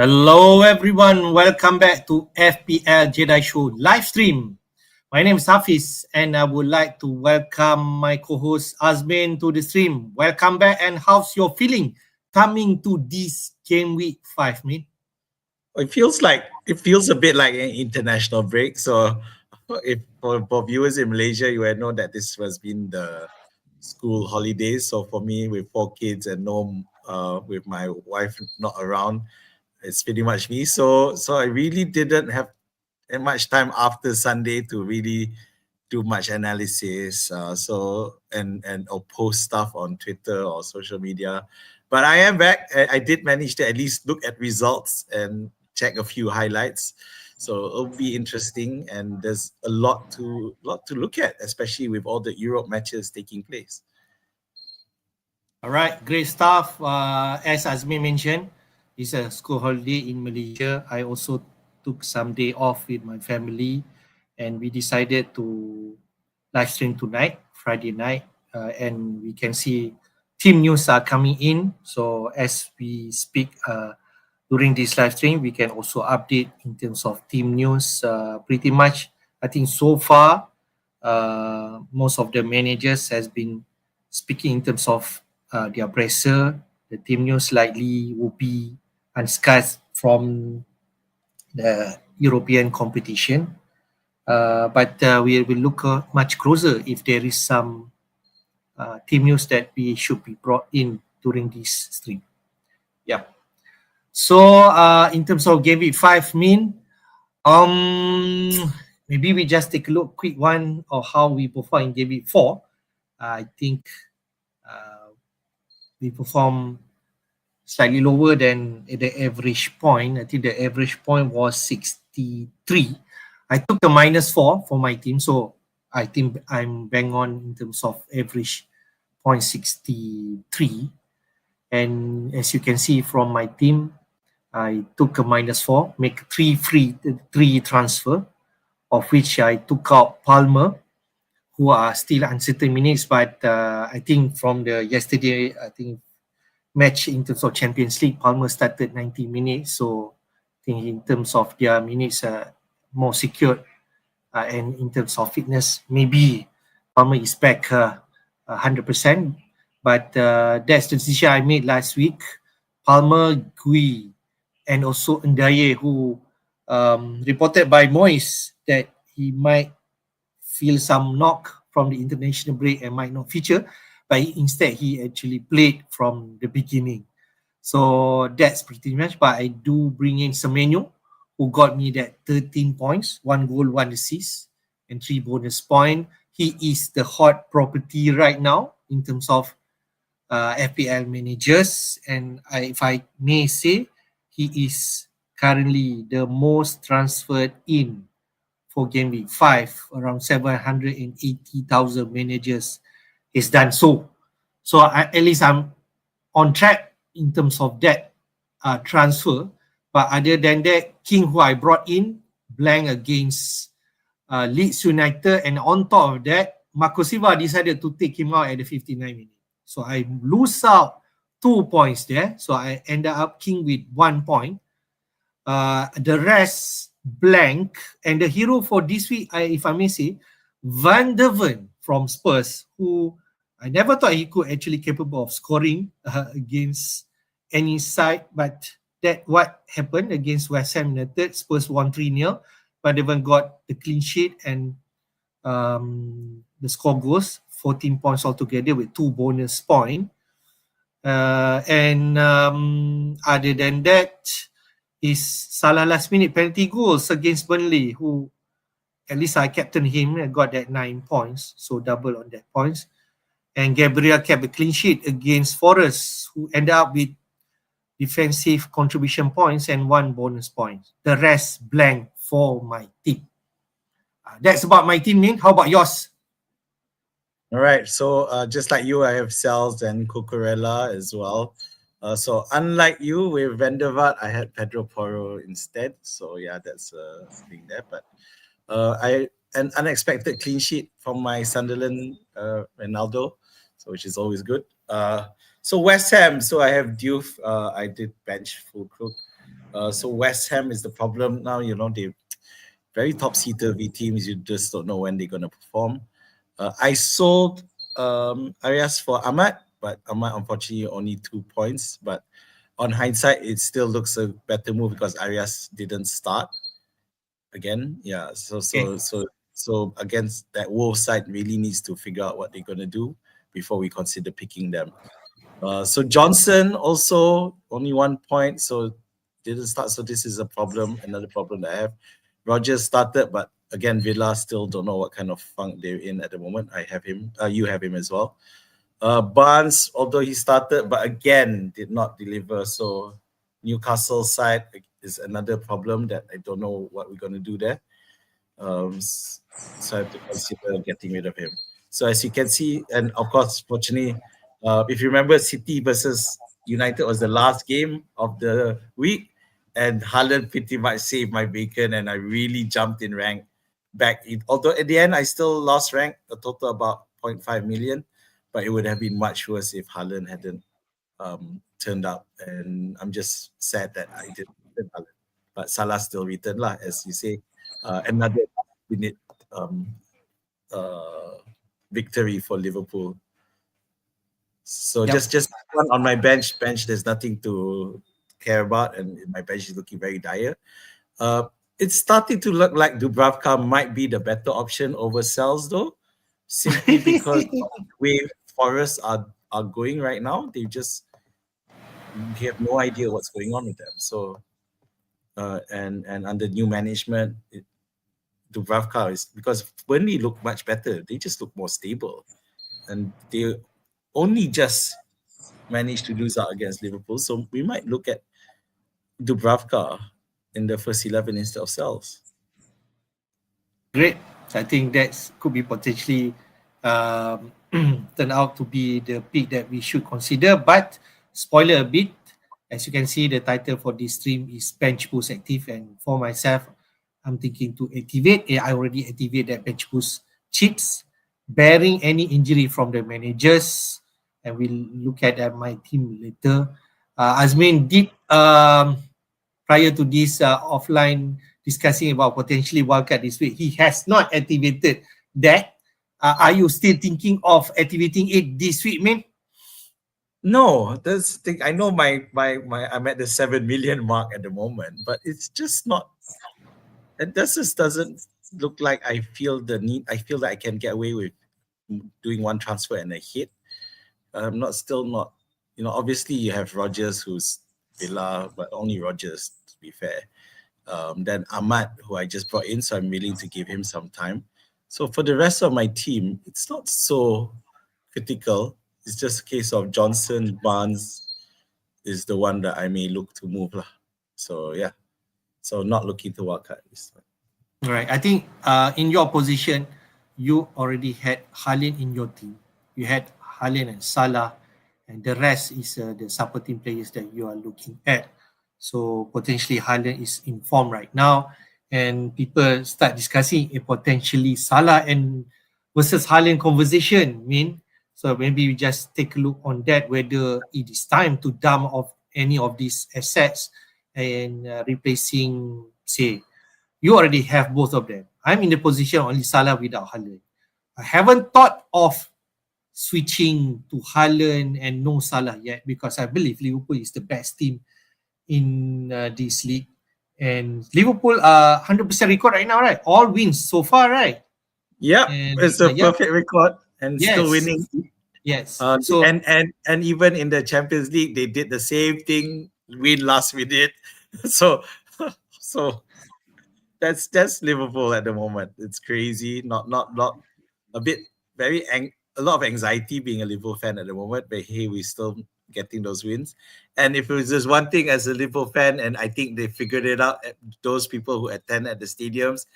Hello everyone, welcome back to FPL Jedi Show live stream. My name is Hafiz and I would like to welcome my co-host Azmin to the stream. Welcome back, and how's your feeling coming to this Gameweek 5, mate? It feels a bit like an international break. So, if for viewers in Malaysia, you would know that this has been the school holidays. So for me, with 4 kids and with my wife not around, it's pretty much me. So I really didn't have much time after Sunday to really do much analysis. Or post stuff on Twitter or social media. But I am back. I did manage to at least look at results and check a few highlights. So it'll be interesting, and there's a lot to look at, especially with all the Europe matches taking place. All right, great stuff. As Azmin mentioned, it's a school holiday in Malaysia. I also took some day off with my family, and we decided to live stream tonight, Friday night, and we can see team news are coming in. So as we speak during this live stream, we can also update in terms of team news. Pretty much, I think so far, most of the managers has been speaking in terms of their pressure. The team news likely will be unscathed from the European competition. But we will look much closer if there is some team news that we should be brought in during this stream. Yeah. So in terms of Game Week 5, maybe we just take a look, quick one, of how we perform in Game Week 4. I think we perform slightly lower than the average point. I think the average point was 63. I took the -4 for my team, so I think I'm bang on in terms of average point 63. And as you can see from my team, I took a -4, make three transfer, of which I took out Palmer, who are still uncertain minutes, but I think from the yesterday, I think match in terms of Champions League, Palmer started 90 minutes, so I think in terms of their minutes more secure, and in terms of fitness, maybe Palmer is back 100%, but that's the decision I made last week. Palmer, Gui, and also Ndaye, who reported by Moyes that he might feel some knock from the international break and might not feature, but instead he actually played from the beginning. So that's pretty much. But I do bring in Semenyo, who got me that 13 points, 1 goal, 1 assist, and 3 bonus points. He is the hot property right now in terms of FPL managers, and if I may say, he is currently the most transferred in for Game Week 5. Around 780,000 managers is done so. So at least I'm on track in terms of that transfer. But other than that, King, who I brought in, blank against Leeds United, and on top of that, Marco Silva decided to take him out at the 59 minutes. So I lose out 2 points there. So I ended up King with 1 point. The rest blank, and the hero for this week, if I may say, Van der Ven from Spurs, who I never thought he could actually capable of scoring against any side, but that what happened against West Ham United. Spurs won 3-0. Van der Ven got the clean sheet, and the score goes 14 points altogether with 2 bonus points. And other than that, is Salah last minute penalty goals against Burnley, who at least I captained him and got that 9 points, so double on that points. And Gabriel kept a clean sheet against Forest, who ended up with defensive contribution points and 1 bonus point. The rest blank for my team. That's about my team, man. How about yours? All right. So just like you, I have Cells and Cucurella as well. So unlike you with Van der Vaart, I had Pedro Porro instead. So yeah, that's a thing there. But an unexpected clean sheet from my Sunderland Ronaldo, so which is always good. So West Ham. So I have Diouf. I did bench Fulkrug. So West Ham is the problem now. They very topsy-turvy teams. You just don't know when they're going to perform. I sold Arias for Ahmad, but Ahmad unfortunately only 2 points. But on hindsight, it still looks a better move because Arias didn't start again. Yeah. So against that Wolves side, really needs to figure out what they're going to do before we consider picking them. So Johnson also only 1 point, so didn't start. So this is a problem, another problem that I have. Rogers started, but again, Villa still don't know what kind of funk they're in at the moment. I have him. You have him as well. Barnes, although he started, but again did not deliver. So Newcastle side is another problem that I don't know what we're going to do there. So I have to consider getting rid of him. So as you can see, and of course, fortunately, if you remember, City versus United was the last game of the week, and Haaland pretty much saved my bacon, and I really jumped in rank back. Although at the end, I still lost rank, a total about 0.5 million, but it would have been much worse if Haaland hadn't turned up. And I'm just sad that I didn't return Haaland. But Salah still returned, as you say. Another minute victory for Liverpool. So just one on my bench. There's nothing to care about, and my bench is looking very dire. It's starting to look like Dubravka might be the better option over Sels, though, simply because of the way Forest are going right now. We have no idea what's going on with them. So, and under new management, Dubravka is, because Burnley look much better. They just look more stable, and they only just managed to lose out against Liverpool. So we might look at Dubravka in the first 11 instead of Sels. Great. So I think that could be potentially turn out to be the pick that we should consider. But spoiler a bit, as you can see, the title for this stream is Bench Boost Active, and for myself, I'm thinking to activate. I already activated that Bench Boost chips, barring any injury from the managers, and we'll look at my team later. Azmin did prior to this offline discussing about potentially wildcard this week. He has not activated that. Are you still thinking of activating it this week, man? No, that's the thing. I know my I'm at the 7 million mark at the moment, but it's just not. It just doesn't look like I feel the need. I feel that I can get away with doing one transfer and a hit. I'm still not. Obviously you have Rogers, who's Villa, but only Rogers, to be fair. Then Ahmad, who I just brought in, so I'm willing to give him some time. So for the rest of my team, it's not so critical. It's just a case of Johnson, Barnes is the one that I may look to move. So yeah. So not looking to wildcard this time. Right. I think in your position, you already had Haaland in your team. You had Haaland and Salah, and the rest is the supporting players that you are looking at. So potentially Haaland is in form right now, and people start discussing a potentially Salah and versus Haaland conversation. So maybe we just take a look on that, whether it is time to dump off any of these assets and replacing, say, you already have both of them. I'm in the position only Salah without Haaland. I haven't thought of switching to Haaland and no Salah yet, because I believe Liverpool is the best team in this league. And Liverpool are 100% record right now, right? All wins so far, right? Yeah, it's a perfect record and still winning. Yes. So and even in the Champions League, they did the same thing. Win last minute. So that's Liverpool at the moment. It's crazy. Not a bit a lot of anxiety being a Liverpool fan at the moment, but hey, we're still getting those wins. And if it was just one thing as a Liverpool fan, and I think they figured it out, those people who attend at the stadiums,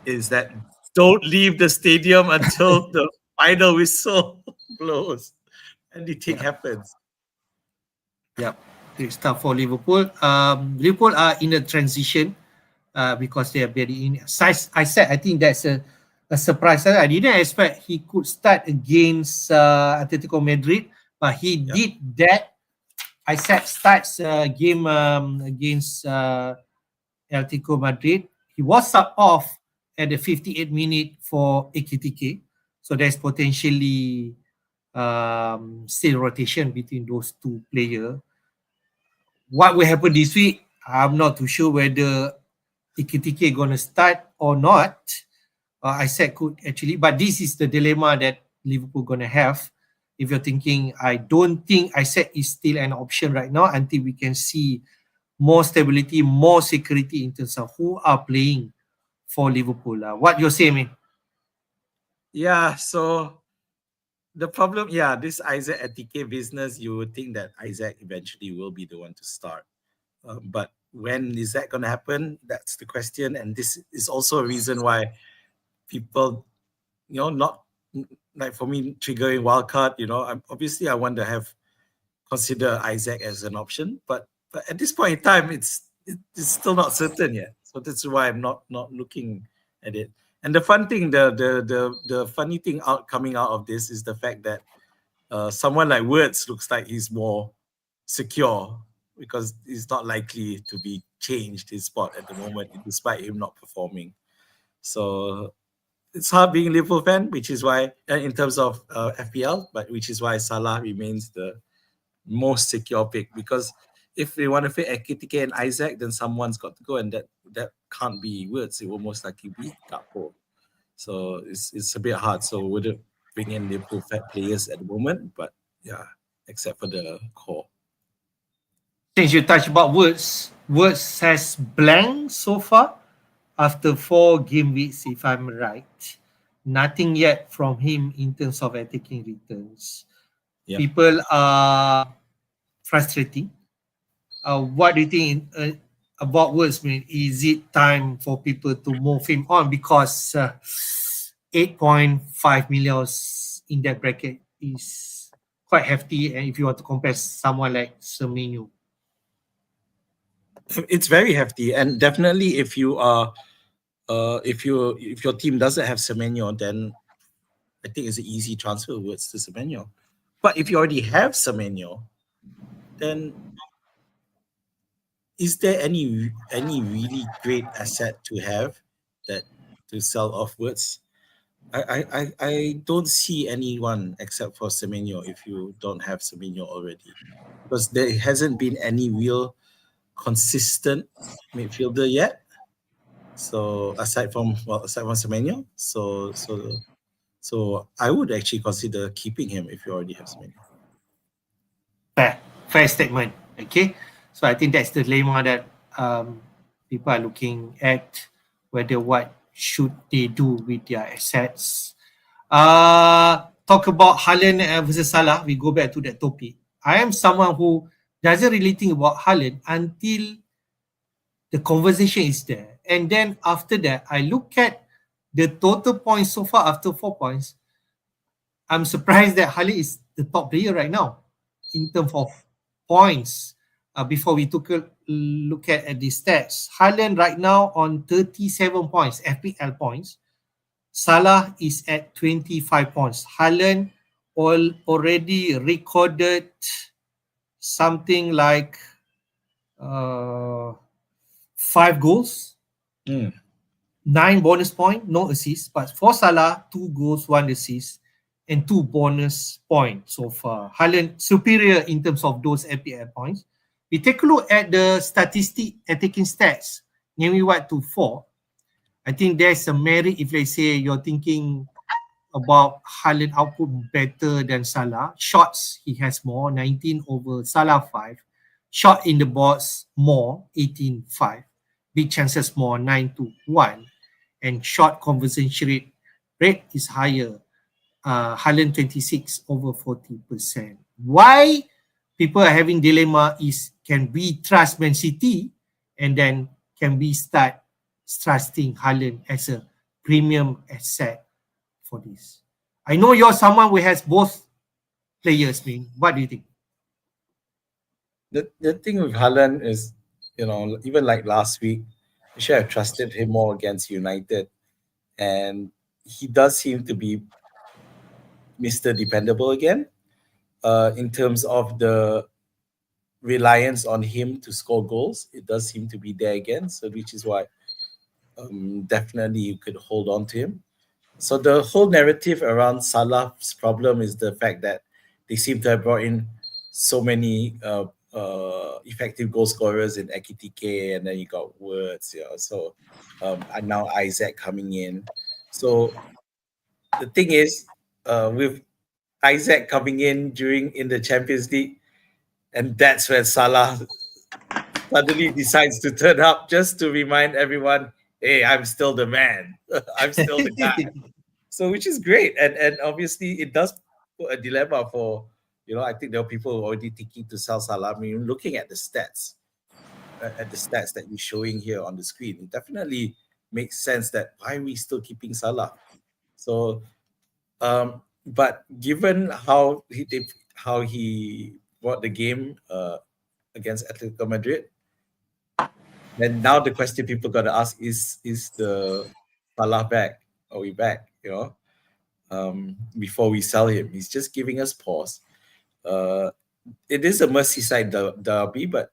is that don't leave the stadium until the final whistle blows. Anything happens. Yep. Great stuff for Liverpool. Liverpool are in a transition because they are very in. I said I think that's a surprise. I didn't expect he could start against Atletico Madrid, but he did that. I said starts game against Atletico Madrid. He was subbed off at the 58th minute for AKTK. So there's potentially still rotation between those two players. What will happen this week? I'm not too sure whether AKTK gonna start or not. I said could actually, but this is the dilemma that Liverpool gonna have. If you're thinking, I don't think Isaac is still an option right now until we can see more stability, more security in terms of who are playing for Liverpool. What you're saying, man? Yeah, so the problem, this Isaac at TK business, you would think that Isaac eventually will be the one to start. But when is that going to happen? That's the question. And this is also a reason why people, not like for me triggering wildcard, obviously I want to consider Isaac as an option, but at this point in time, it's still not certain yet. So that's why I'm not looking at it. And the fun thing, the funny thing coming out of this is the fact that someone like Words looks like he's more secure because he's not likely to be changed his spot at the moment, despite him not performing. So it's hard being a Liverpool fan, which is why, in terms of FPL, but which is why Salah remains the most secure pick. Because if they want to fit Ekitike and Isaac, then someone's got to go, and that can't be Words. It will most likely be Gakpo. So it's a bit hard. So we wouldn't bring in Liverpool players at the moment, but yeah, except for the core. Since you touched about Words has blank so far after 4 game weeks, if I'm right. Nothing yet from him in terms of attacking returns. Yep. People are frustrating. What do you think about Words? Is it time for people to move him on? Because 8.5 million in that bracket is quite hefty, and if you want to compare someone like Semenyo. It's very hefty, and definitely if you are if your team doesn't have Semenyo, then I think it's an easy transfer Words to Semenyo. But if you already have Semenyo, then is there any really great asset to have that to sell off Words? I don't see anyone except for Semenyo if you don't have Semenyo already, because there hasn't been any real consistent midfielder yet. So aside from Semenyo, so I would actually consider keeping him if you already have Semenyo. Fair statement. Okay, so I think that's the dilemma that people are looking at, whether what should they do with their assets. Talk about Haaland versus Salah. We go back to that topic. I am someone who doesn't really think about Haaland until the conversation is there. And then after that, I look at the total points so far after 4 points. I'm surprised that Haaland is the top player right now in terms of points. Before we took a look at the stats, Haaland right now on 37 points, FPL points. Salah is at 25 points. Haaland already recorded something like 5 goals, 9 bonus points, no assists. But for Salah, 2 goals, 1 assist, and 2 bonus points so far. Haaland superior in terms of those FPL points. We take a look at the statistic attacking stats, namely 1 to 4. I think there's a merit if let's say you're thinking about Haaland output better than Salah. Shots, he has more, 19 over Salah 5. Shot in the box, more, 18-5. Big chances more, 9-1. And shot conversion rate is higher. Haaland 26 over 40%. Why people are having dilemma is, can we trust Man City, and then can we start trusting Haaland as a premium asset for this? I know you're someone who has both players, man. What do you think? The thing with Haaland is, even like last week, we should have trusted him more against United, and he does seem to be Mr. Dependable again. In terms of the reliance on him to score goals. It does seem to be there again, so which is why definitely you could hold on to him. So the whole narrative around Salah's problem is the fact that they seem to have brought in so many effective goal scorers in Ekitike, and then you got Words, so and now Isaac coming in. So the thing is, with Isaac coming in in the Champions League, and that's when Salah suddenly decides to turn up just to remind everyone, hey, I'm still the man. I'm still the guy. So which is great. And obviously it does put a dilemma for, I think there are people already thinking to sell Salah. I mean, looking at the stats, that we're showing here on the screen, it definitely makes sense that why are we still keeping Salah? So but given how he brought the game against Atletico Madrid, then now the question people got to ask is the Salah back? Are we back? Before we sell him, he's just giving us pause. It is a Merseyside derby, but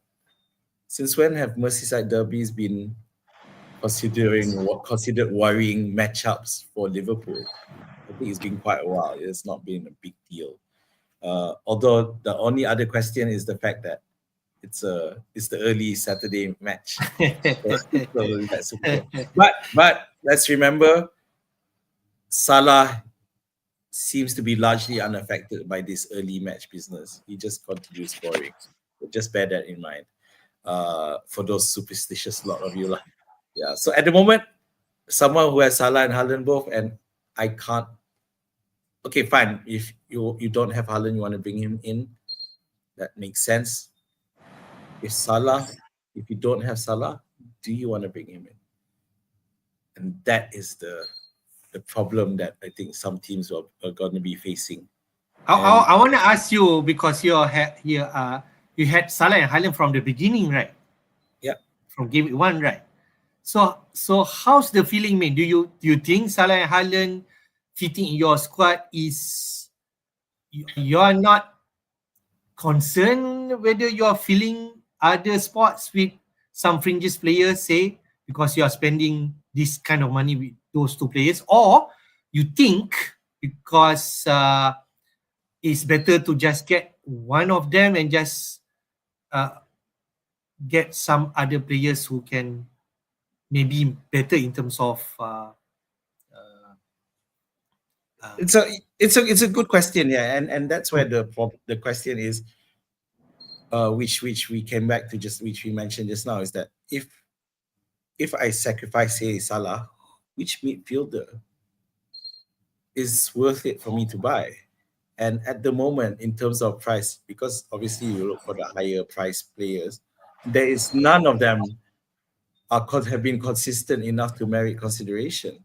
since when have Merseyside derbies been considered worrying matchups for Liverpool? I think it's been quite a while. It's not been a big deal. Although the only other question is the fact that it's the early Saturday match. But let's remember, Salah seems to be largely unaffected by this early match business. He just continues scoring. So just bear that in mind for those superstitious lot of you. Yeah. So at the moment, someone who has Salah and Haaland both, and I can't. Okay, fine. If you don't have Haaland, you want to bring him in. That makes sense. If you don't have Salah, do you want to bring him in? And that is the problem that I think some teams are going to be facing. I want to ask you, because you had Salah and Haaland from the beginning, right? Yeah. From game 1, right? So how's the feeling, man? Do you think Salah and Haaland fitting in your squad is you are not concerned whether you are filling other spots with some fringes players, say, because you are spending this kind of money with those two players, or you think because it's better to just get one of them and just get some other players who can maybe better in terms of it's a good question, yeah, and that's where the question is, which we came back to, just which we mentioned just now, is that if I sacrifice, say, Salah, which midfielder is worth it for me to buy? And at the moment, in terms of price, because obviously you look for the higher price players, there is none of them have been consistent enough to merit consideration.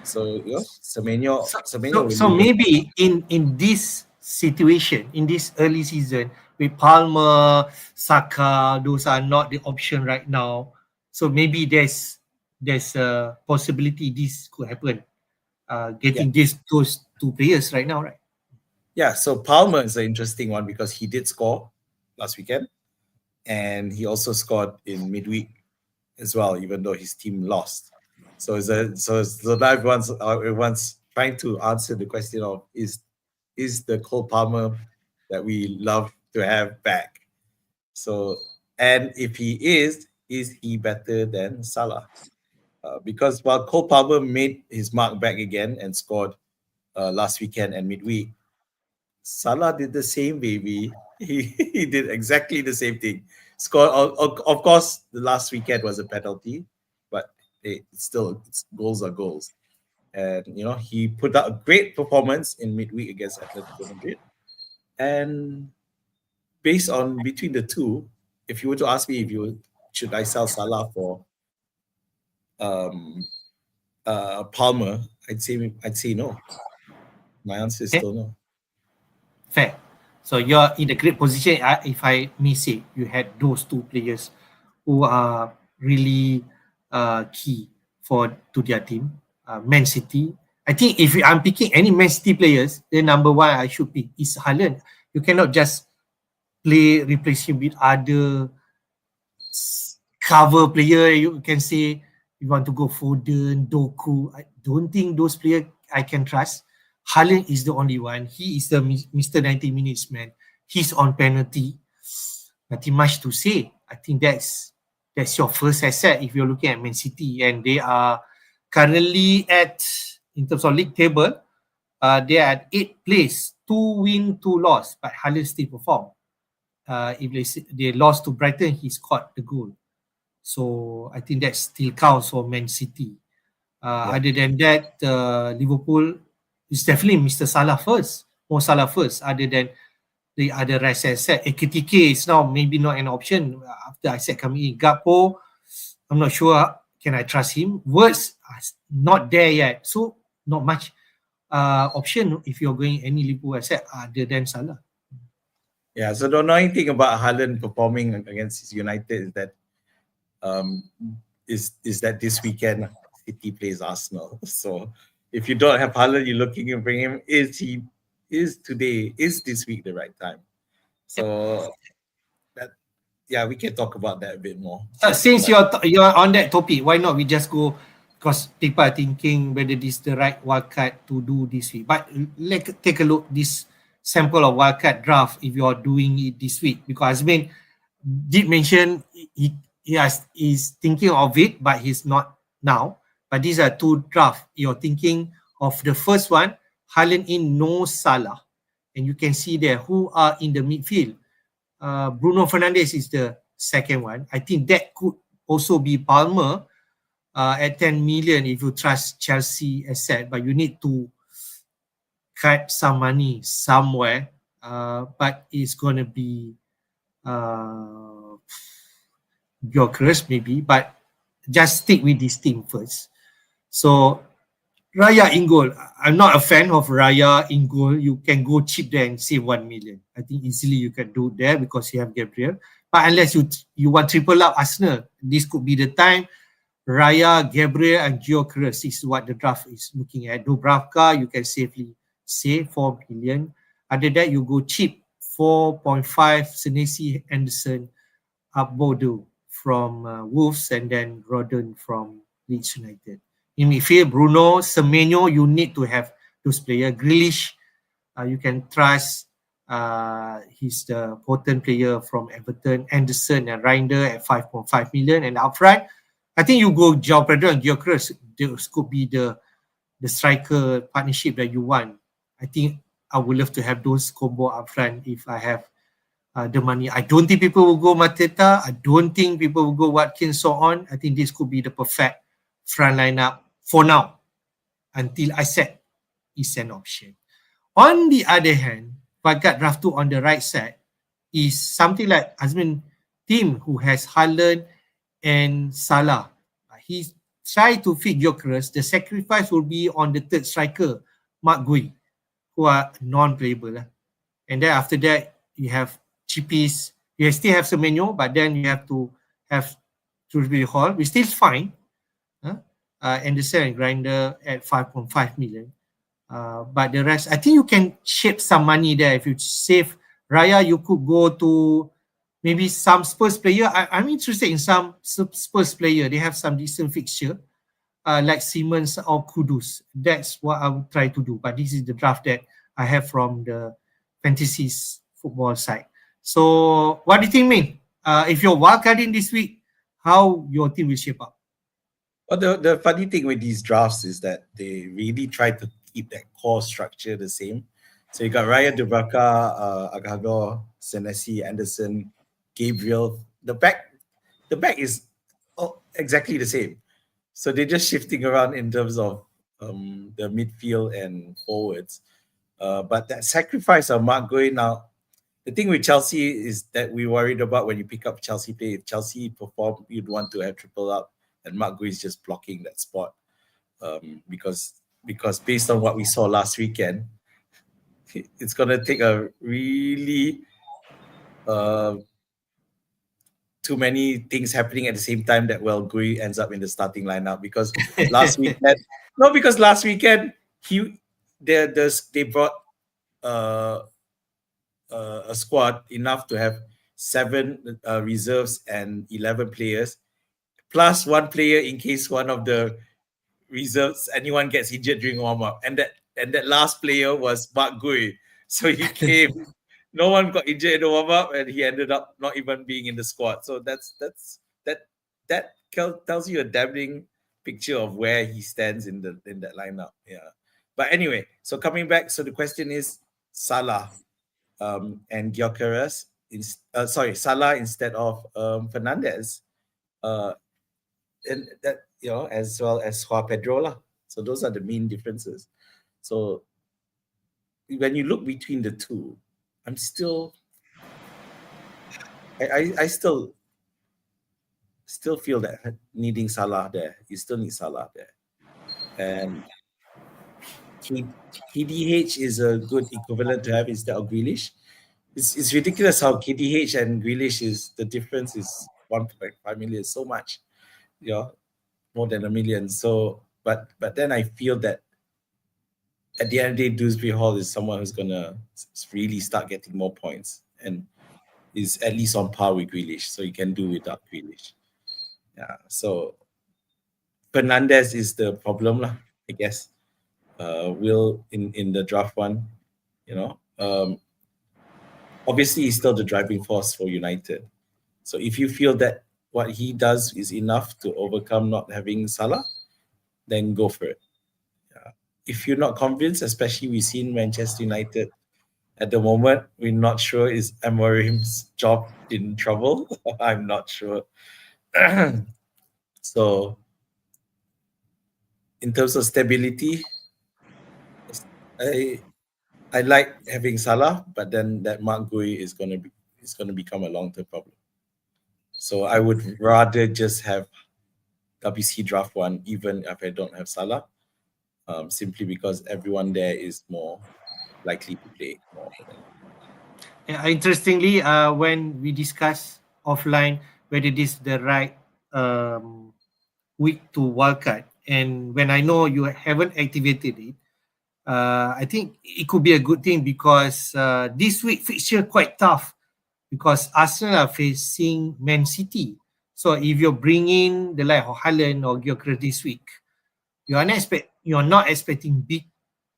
So Semenyo. So maybe in this situation, in this early season, with Palmer, Saka, those are not the option right now. So maybe there's a possibility this could happen. Getting those two players right now, right? Yeah, so Palmer is an interesting one because he did score last weekend, and he also scored in midweek as well, even though his team lost. So everyone's trying to answer the question of is the Cole Palmer that we love to have back? So, and if he is he better than Salah? Because while Cole Palmer made his mark back again and scored last weekend and midweek, Salah did the same, baby. He did exactly the same thing. Scored, of course, the last weekend was a penalty, but goals are goals. And he put out a great performance in midweek against Atletico Madrid. And based on between the two, if you were to ask me should I sell Salah for Palmer, I'd say no. My answer is still no. Fair. So you're in a great position, if I may say. You had those two players who are really key to their team. Man City. I think if I'm picking any Man City players, the number one I should pick is Haaland. You cannot just replace him with other cover player. You can say you want to go Foden, Doku. I don't think those players I can trust. Haaland is the only one. He is the Mr. 90 minutes man. He's on penalty. Nothing much to say. I think that's your first asset if you're looking at Man City, and they are currently at, in terms of league table, they are at 8th place, 2 win, 2 loss, but Haaland still perform. If they lost to Brighton, he scored the goal. So I think that still counts for Man City. Other than that, Liverpool is definitely Mr. Salah first, Mo Salah first, other than the other rest asset. AKTK is now maybe not an option after I said coming in. Gakpo, I'm not sure, can I trust him? Words are not there yet. So not much option if you're going any Liverpool asset other than Salah. Yeah, so the annoying thing about Haaland performing against United is that this weekend City plays Arsenal. So if you don't have Haaland, you're looking to bring him. Is this week the right time? So we can talk about that a bit more. Since you're on that topic, why not we just go, because people are thinking whether this is the right wildcard to do this week. But let's take a look this sample of wildcard draft if you are doing it this week, because Azmin did mention he's thinking of it, but he's not now. But these are 2 drafts. You're thinking of the first one, Haaland in, no Salah, and you can see there who are in the midfield. Bruno Fernandes is the second one. I think that could also be Palmer at 10 million if you trust Chelsea asset, but you need to cut some money somewhere. But it's going to be Gyökeres maybe, but just stick with this team first. So Raya in goal. I'm not a fan of Raya in goal. You can go cheap there and save 1 million. I think easily you can do there because you have Gabriel. But unless you want triple up Arsenal, this could be the time. Raya, Gabriel, and Gyökeres is what the draft is looking at. Dubravka, you can safely save 4 million. Other that, you go cheap, 4.5, Senesi, Anderson, Abbodo from Wolves, and then Rodon from Leeds United. In midfield, Bruno, Semenyo, you need to have those players. Grealish, you can trust. He's the potent player from Everton. Anderson and Reinder at 5.5 million. And up front, I think you go João Pedro and Gyökeres. This could be the striker partnership that you want. I think I would love to have those combo up front if I have the money. I don't think people will go Mateta. I don't think people will go Watkins, so on. I think this could be the perfect front lineup for now, until I said is an option. On the other hand, Vagat draft 2 on the right side is something like Azmin team who has Haaland and Salah. He tried to fit Gyökeres. The sacrifice will be on the third striker, Mark Gui, who are non-playable. And then after that, you have Chippies. You still have Semenyo, but then you have to have Shrewsbury Hall, which still fine. Anderson and Grinder at 5.5 million. But the rest, I think you can shape some money there. If you save Raya, you could go to maybe some Spurs player. I'm interested in some Spurs player. They have some decent fixture, like Siemens or Kudus. That's what I would try to do. But this is the draft that I have from the Fantasies football side. So what do you think, Min? If you're wildcarding this week, how your team will shape up? Well, the funny thing with these drafts is that they really try to keep that core structure the same. So you got Raya, Dubravka, Agado, Senesi, Anderson, Gabriel. The back is exactly the same. So they're just shifting around in terms of the midfield and forwards. But that sacrifice of Mark going now, the thing with Chelsea is that we worried about when you pick up Chelsea play. If Chelsea perform, you'd want to have triple up, and Mark Gui is just blocking that spot. Because based on what we saw last weekend, it's going to take a really too many things happening at the same time that Gui ends up in the starting lineup. Because last weekend, they brought a squad enough to have 7 reserves and 11 players, plus 1 player in case one of the reserves, anyone gets injured during warm-up. And that last player was Mark Gui. So he came, no one got injured in the warm-up, and he ended up not even being in the squad. So that tells you a damning picture of where he stands in that lineup. Yeah. But anyway, so coming back, so the question is Salah and Gyökeres, Salah instead of Fernandez, and that, as well as Joao Pedro lah. So those are the main differences. So when you look between the two, I'm still, I still feel that needing Salah there. You still need Salah there, and KDH is a good equivalent to have instead of Grealish. It's ridiculous how KDH and Grealish the difference is 1.5 million, so much, more than 1 million. So, but then I feel that at the end of the day, Dewsbury Hall is someone who's gonna really start getting more points and is at least on par with Grealish, so you can do without Grealish. Yeah. So Fernandez is the problem lah, I guess. Will in the draft one, obviously he's still the driving force for United. So if you feel that what he does is enough to overcome not having Salah, then go for it. Yeah. If you're not convinced, especially we've seen Manchester United at the moment, we're not sure is Amorim's job in trouble. I'm not sure. So in terms of stability, I like having Salah, but then that Mark Gui is going to become a long-term problem. So I would rather just have WC draft one, even if I don't have Salah, simply because everyone there is more likely to play more. Interestingly, when we discuss offline whether this is the right week to wildcard, and when I know you haven't activated it, I think it could be a good thing because this week fixture quite tough because Arsenal are facing Man City. So if you're bringing the like of Haaland or Gyökeres this week, you're not expecting big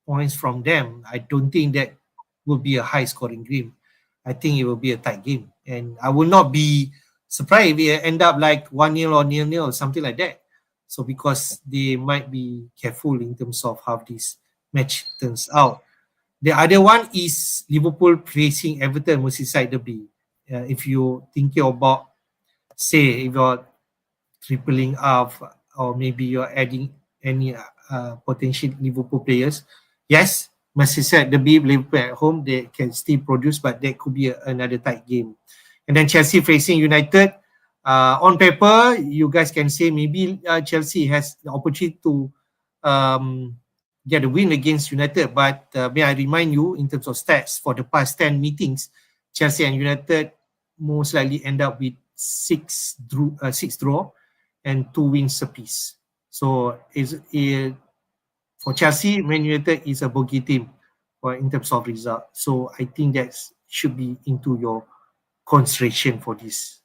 points from them. I don't think that will be a high scoring game. I think it will be a tight game, and I will not be surprised if it end up like 1-0 or 0-0 or something like that. So because they might be careful in terms of how this match turns out. The other one is Liverpool facing Everton Merseyside derby. If you're thinking about, say, if you're tripling up or maybe you're adding any potential Liverpool players, yes, Merseyside derby, Liverpool at home, they can still produce, but that could be another tight game. And then Chelsea facing United. On paper, you guys can say maybe Chelsea has the opportunity to get a win against United, but may I remind you in terms of stats for the past 10 meetings, Chelsea and United most likely end up with 6 draw and 2 wins apiece. So for Chelsea, Man United is a bogey team in terms of result. So I think that should be into your consideration for this.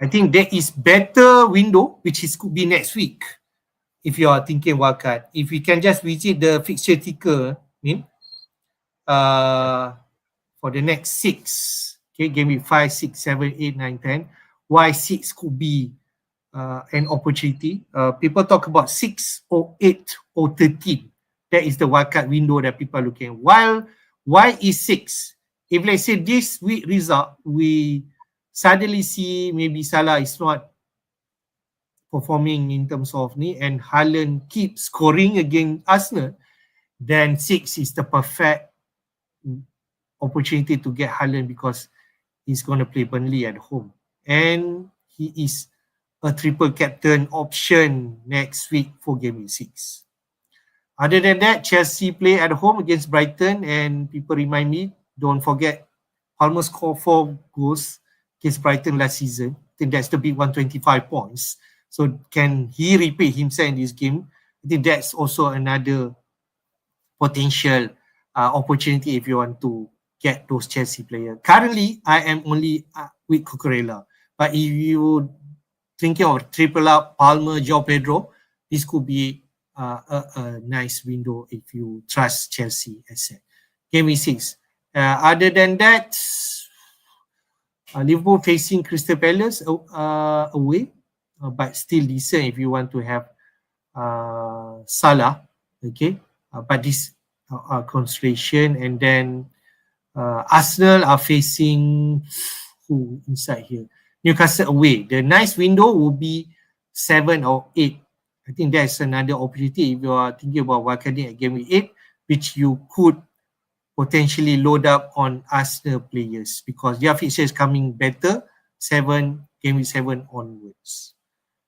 I think there is better window, which could be next week. If you are thinking wildcard, if you can just visit the fixture ticker, for the next 6, okay, Gameweek 5, 6, 7, 8, 9, 10, why 6 could be an opportunity. People talk about 6 or 8 or 13. That is the wildcard window that people are looking at. While why is 6? If let's say this week result, we suddenly see maybe Salah is not performing in terms of and Haaland keeps scoring against Arsenal, then 6 is the perfect opportunity to get Haaland because he's going to play Burnley at home. And he is a triple captain option next week for Gameweek 6. Other than that, Chelsea play at home against Brighton, and people remind me, don't forget, Palmer scored 4 goals against Brighton last season. I think that's the big 125 points. So can he repeat himself in this game? I think that's also another potential opportunity if you want to get those Chelsea players. Currently, I am only with Cucurella. But if you thinking of triple up Palmer, João Pedro, this could be a nice window if you trust Chelsea asset. Game 6. Other than that, Liverpool facing Crystal Palace away, but still decent if you want to have Salah. Okay, but this consideration. And then Arsenal are facing who inside here? Newcastle away. The nice window will be 7 or 8. I think that's another opportunity if you are thinking about wildcarding at Game 8, which you could potentially load up on Arsenal players because their fixture is coming better, Game 7 onwards.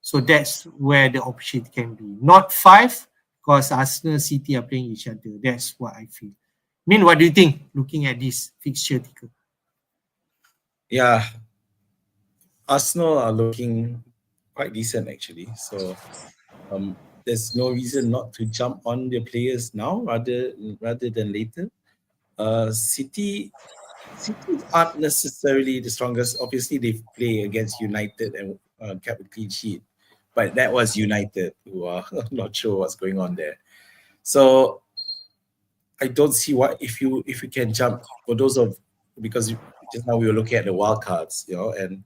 So that's where the opportunity can be. Not 5, because Arsenal City are playing each other. That's what I feel. Min, what do you think looking at this fixture ticker? Yeah, Arsenal are looking quite decent actually. So there's no reason not to jump on the players now rather than later. City aren't necessarily the strongest. Obviously, they play against United and kept a clean sheet, but that was United who are not sure what's going on there. So I don't see why if you can jump for those of, because just now we were looking at the wild cards, and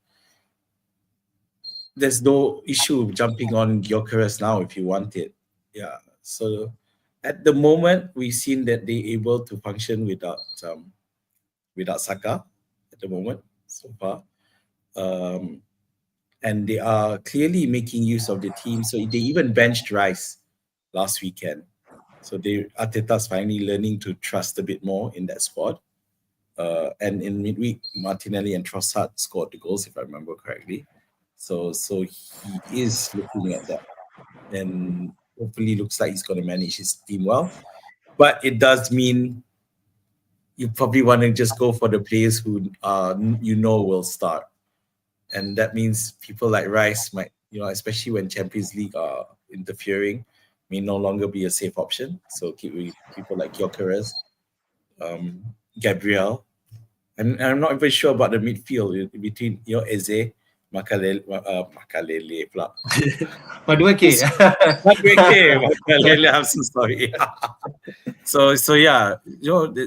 there's no issue jumping on Gyökeres now if you want it. Yeah. So at the moment we've seen that they're able to function without Saka at the moment so far. And they are clearly making use of the team. So they even benched Rice last weekend. So Arteta's finally learning to trust a bit more in that squad. And in midweek, Martinelli and Trossard scored the goals, if I remember correctly. So he is looking at that. And hopefully looks like he's going to manage his team well. But it does mean you probably want to just go for the players who will start. And that means people like Rice might, especially when Champions League are interfering, may no longer be a safe option. So keep with people like Gyökeres, Gabriel. And I'm not even sure about the midfield between Eze, Makalele pula. Madueke. Makalele, I'm so sorry. So yeah,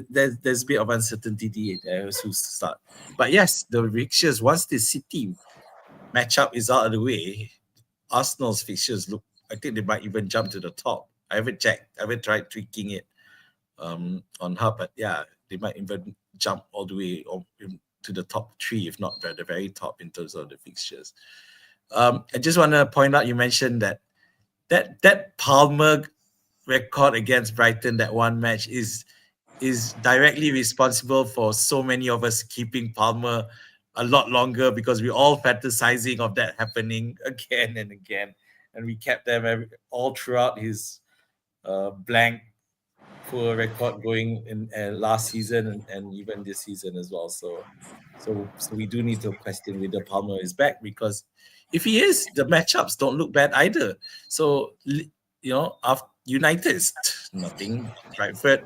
there's a bit of uncertainty there who's to start. But yes, the fixtures, once the City matchup is out of the way, Arsenal's fixtures look, I think they might even jump to the top. I haven't checked. I haven't tried tweaking it on Hub, but yeah, they might even jump all the way to the top 3, if not the very top in terms of the fixtures. I just want to point out, you mentioned that Palmer record against Brighton, that one match, is directly responsible for so many of us keeping Palmer a lot longer, because we're all fantasizing of that happening again and again. And we kept them all throughout his blank poor record going in last season and even this season as well. So we do need to question whether Palmer is back, because if he is, the matchups don't look bad either. So after United is nothing. Brentford,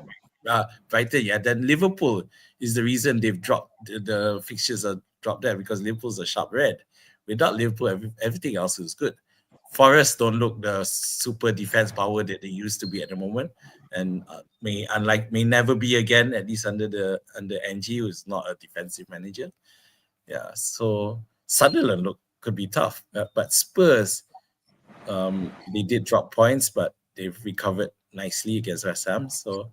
Brighton, yeah. Then Liverpool is the reason they've dropped. The fixtures are dropped there because Liverpool's a sharp red. Without Liverpool, everything else is good. Forest don't look the super defense power that they used to be at the moment, and may never be again, at least under NG, who's not a defensive manager. Yeah, so Sunderland could be tough, but Spurs, they did drop points, but they've recovered nicely against West Ham, so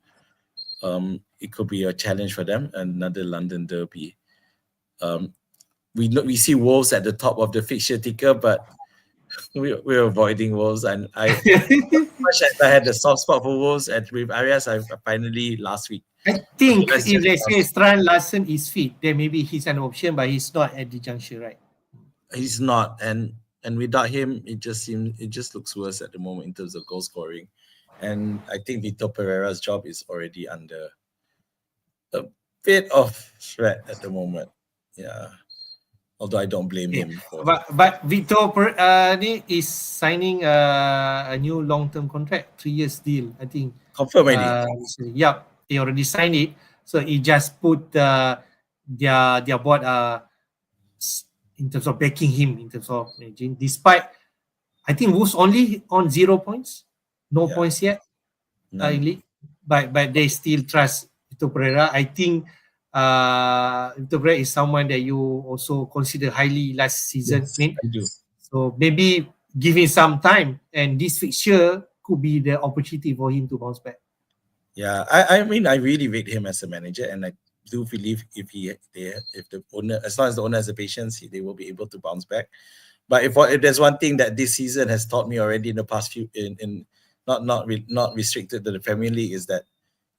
it could be a challenge for them. Another London derby. We see Wolves at the top of the fixture ticker, but we're avoiding Wolves, and I had the soft spot for Wolves, and with Arias, I finally last week. I think if they say Strand Larsen is fit, then maybe he's an option, but he's not at the juncture, right? He's not, and without him, it just looks worse at the moment in terms of goal scoring, and I think Vitor Pereira's job is already under a bit of threat at the moment. Yeah. Although I don't blame him. But Vitor is signing a new long-term contract, 3 years deal, I think. Confirm already. Yeah, he already signed it. So he just put their board in terms of backing him in terms of managing. Despite I think Wolves only on 0 points, no points yet in league, but they still trust Vitor Pereira. I think Vitor Pereira is someone that you also consider highly last season. Yes, I do. So maybe give him some time, and this fixture could be the opportunity for him to bounce back. Yeah, I mean, I really rate him as a manager, and I do believe if the owner, as long as the owner has the patience, they will be able to bounce back. But if there's one thing that this season has taught me already in the past few, in not restricted to the Premier League, is that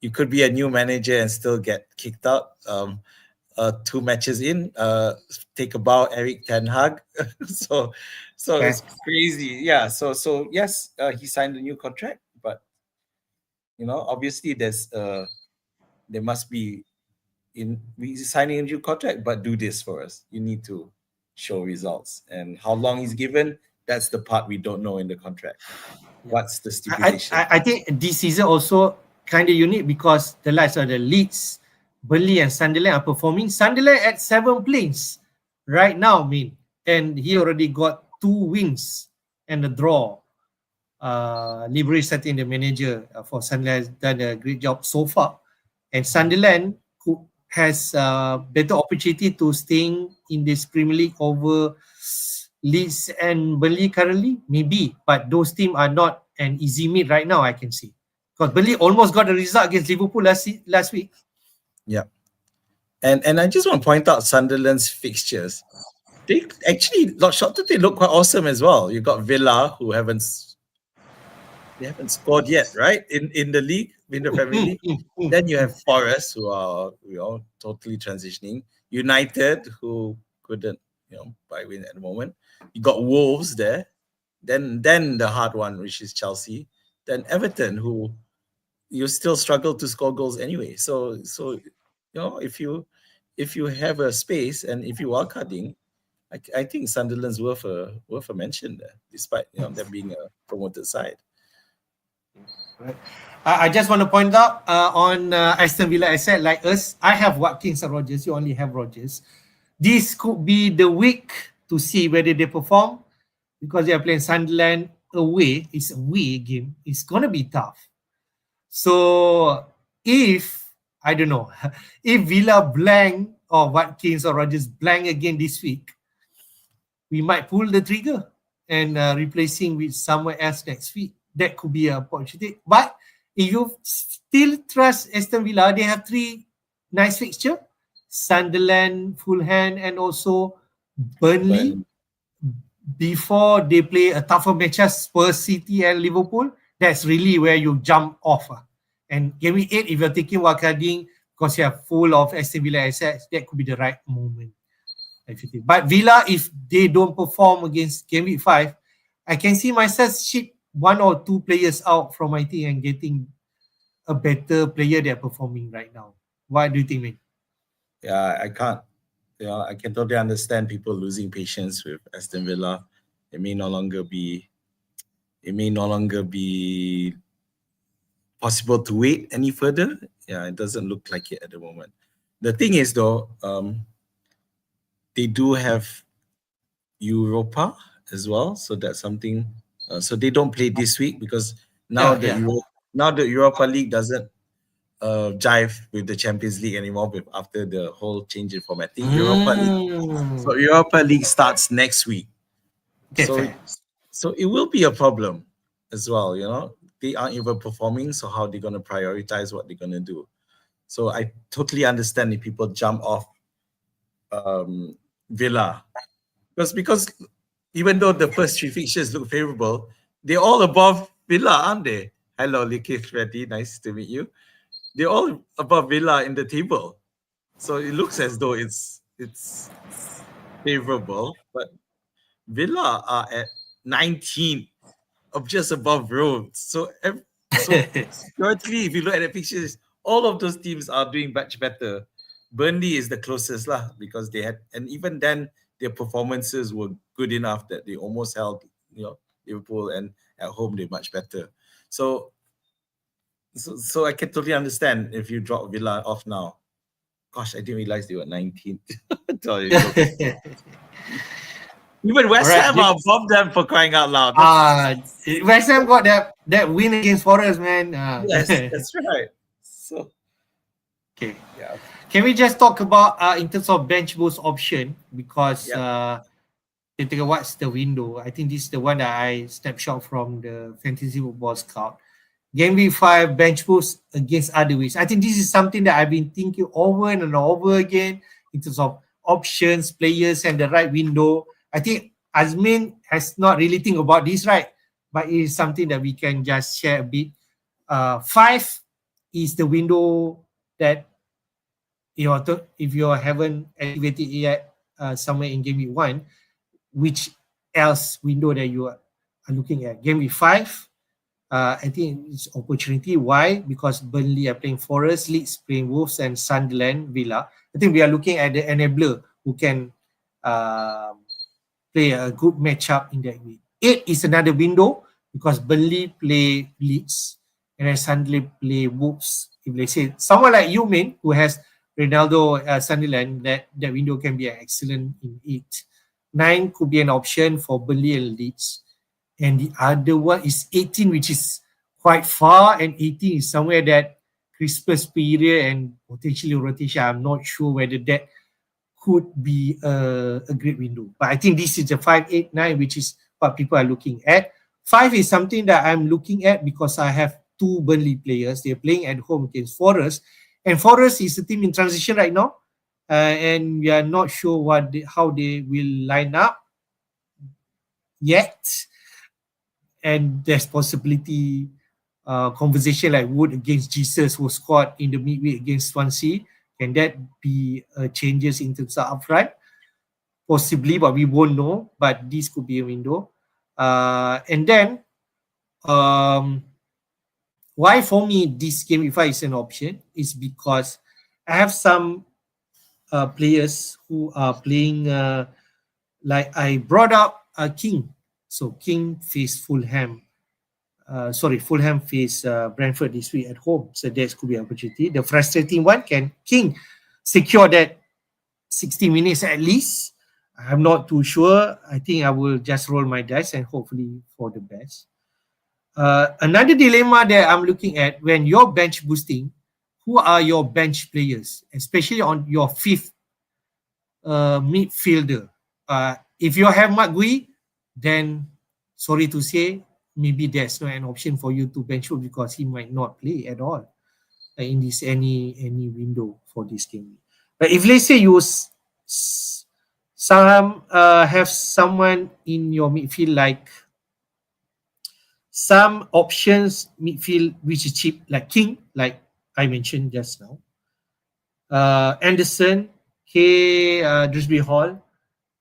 you could be a new manager and still get kicked out. 2 matches in, take a bow, Eric Ten Hag. so it's crazy. Yeah. So yes, he signed a new contract, but obviously there must be we signing a new contract, but do this for us. You need to show results, and how long he's given, that's the part we don't know in the contract. What's the stipulation? I think this season also kind of unique because the likes of the Leeds, Burnley and Sunderland are performing. Sunderland at 7 points right now, and he already got 2 wins and a draw. Livery setting the manager for Sunderland has done a great job so far, and Sunderland has better opportunity to staying in this Premier League over Leeds and Burnley currently, maybe, but those teams are not an easy meet right now, I can see, because Burnley almost got a result against Liverpool last week. Yeah, and I just want to point out Sunderland's fixtures. They actually, they look quite awesome as well. You got Villa, who haven't scored yet, right? In the league, in the Premier League. Then you have Forest, who are totally transitioning. United, who couldn't buy win at the moment. You got Wolves there. Then the hard one, which is Chelsea. Then Everton, who you still struggle to score goals anyway. So if you have a space and if you are cutting, I think Sunderland's worth a mention there, despite them being a promoted side. Right. I just want to point out on Aston Villa, I said like us, I have Watkins and Rodgers. You only have Rodgers. This could be the week to see whether they perform, because they are playing Sunderland away. It's a away game. It's gonna be tough. So if I don't know if Villa blank or Watkins or Rodgers blank again this week, we might pull the trigger and replacing with somewhere else next week. That could be an opportunity. But if you still trust Aston Villa, they have 3 nice fixtures: Sunderland, Fulham, and also Burnley. Before they play a tougher matches, Spurs, City, and Liverpool. That's really where you jump off. And Gameweek 8, if you're taking wildcarding because you are full of Aston Villa assets, that could be the right moment. But Villa, if they don't perform against Gameweek 5, I can see myself ship 1 or 2 players out from my team and getting a better player they're performing right now. What do you think, man? Yeah, I can't. I can totally understand people losing patience with Aston Villa. It may no longer be possible to wait any further. Yeah, it doesn't look like it at the moment. The thing is, though, they do have Europa as well, so that's something. So they don't play this week because now the Europa League doesn't jive with the Champions League anymore after the whole change in formatting. So Europa League starts next week. Okay, so it will be a problem as well. They aren't even performing, so how are they going to prioritize what they're going to do? So I totally understand if people jump off Villa, because even though the first 3 fixtures look favorable, they're all above Villa, aren't they? Hello, Likith Reddy, nice to meet you. They're all above Villa in the table, so it looks as though it's favorable. But Villa are at 19, of just above Rome. So theoretically, if you look at the pictures, all of those teams are doing much better. Burnley is the closest because they had, and even then their performances were good enough that they almost held Liverpool, and at home they're much better. So I can totally understand if you drop Villa off now. Gosh, I didn't realize they were 19th. Even West Alright, Ham are above them, for crying out loud. West Ham got that win against Forest, man. Yes, that's right. So Okay. yeah. Can we just talk about in terms of bench boost option, because what's the window? I think this is the one that I snapshot from the Fantasy Football Scout. Gameweek 5 bench boost against other weeks. I think this is something that I've been thinking over and over again in terms of options, players, and the right window. I think Azmin has not really think about this, right? But it is something that we can just share a bit. 5 is the window that if you haven't activated it yet somewhere in Game Week 1, which else window that you are looking at? Game Week 5, I think it's opportunity. Why? Because Burnley are playing Forest, Leeds playing Wolves, and Sunderland, Villa. I think we are looking at the enabler who can play a good matchup in that week. 8 is another window because Burnley play Leeds and then Sunderland play Wolves. If they say someone like you, man, who has Ronaldo, Sunderland, that window can be excellent in 8. 9 could be an option for Burnley and Leeds. And the other one is 18, which is quite far, and 18 is somewhere that Christmas period and potentially rotation. I'm not sure whether that could be a great window. But I think this is the 5, 8, 9, which is what people are looking at. 5 is something that I'm looking at because I have 2 Burnley players. They're playing at home against Forest. And Forest is a team in transition right now. And we are not sure how they will line up yet. And there's possibility conversation like Wood against Jesus, who scored in the midweek against Swansea. Can that be changes in terms of upfront? Possibly, but we won't know. But this could be a window. And then, why for me this game, if I is an option, is because I have some players who are playing, like I brought up King. So King face Fulham. Fulham face Brentford this week at home. So that could be an opportunity. The frustrating one, can King secure that 60 minutes at least? I'm not too sure. I think I will just roll my dice and hopefully for the best. Another dilemma that I'm looking at when you're bench boosting, who are your bench players, especially on your 5th midfielder? If you have Mark Gui, then sorry to say, maybe there's not an option for you to bench him because he might not play at all in this any window for this game. But if let's say you have someone in your midfield, like some options midfield which is cheap, like King, like I mentioned just now, Anderson, Dewsbury Hall.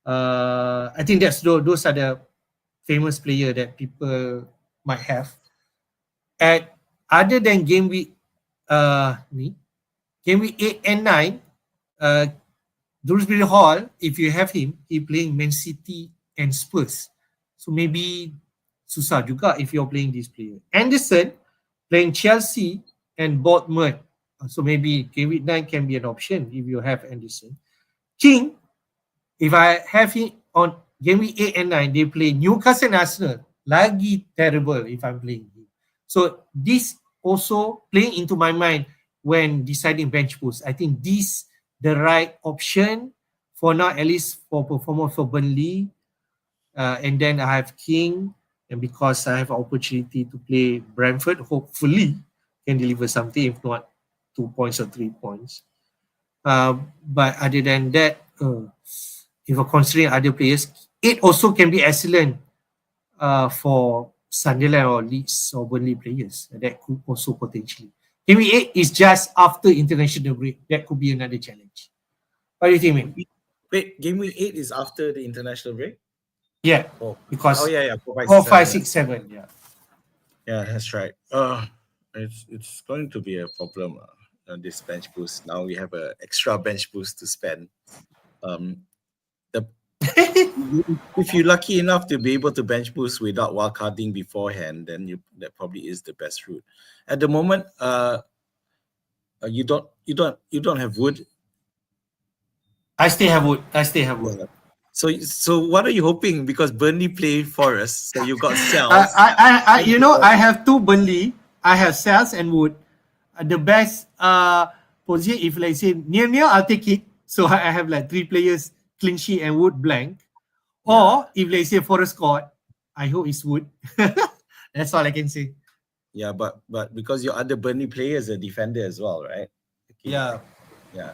I think those are the famous player that people might have. At other than game week 8 and 9, Dewsbury Hall, if you have him, he playing Man City and Spurs. So maybe susah juga if you're playing this player. Anderson playing Chelsea and Bournemouth. So maybe game week 9 can be an option if you have Anderson. King, if I have him on game week 8 and 9, they play Newcastle and Arsenal. Lagi terrible if I'm playing him. So this also playing into my mind when deciding bench boost. I think this the right option for now, at least for performance for Burnley. And then I have King, and because I have an opportunity to play Brentford, hopefully can deliver something, if not 2 points or 3 points. But other than that, if you're considering other players, it also can be excellent for Sunderland or Leeds or Burnley players. That could also potentially. Game week 8 is just after international break. That could be another challenge. What do you think, man? Wait, game week 8 is after the international break? Yeah, because 4, 5, 6, 7. Yeah. Yeah, that's right. It's going to be a problem on this bench boost. Now we have an extra bench boost to spend. If you're lucky enough to be able to bench boost without wildcarding beforehand, then that probably is the best route. At the moment, you don't have Wood, I still have Wood. I still have Wood. Yeah. So what are you hoping? Because Burnley play Forest, so you got cells. I have two Burnley. I have Cells and Wood. The best position, if let's say near, I'll take it. So I have like 3 players, clean sheet and Wood blank. Or if let's say Forest scored, I hope it's Wood. That's all I can say. Yeah, but because your other Burnley player is a defender as well, right? Okay. Yeah. Yeah.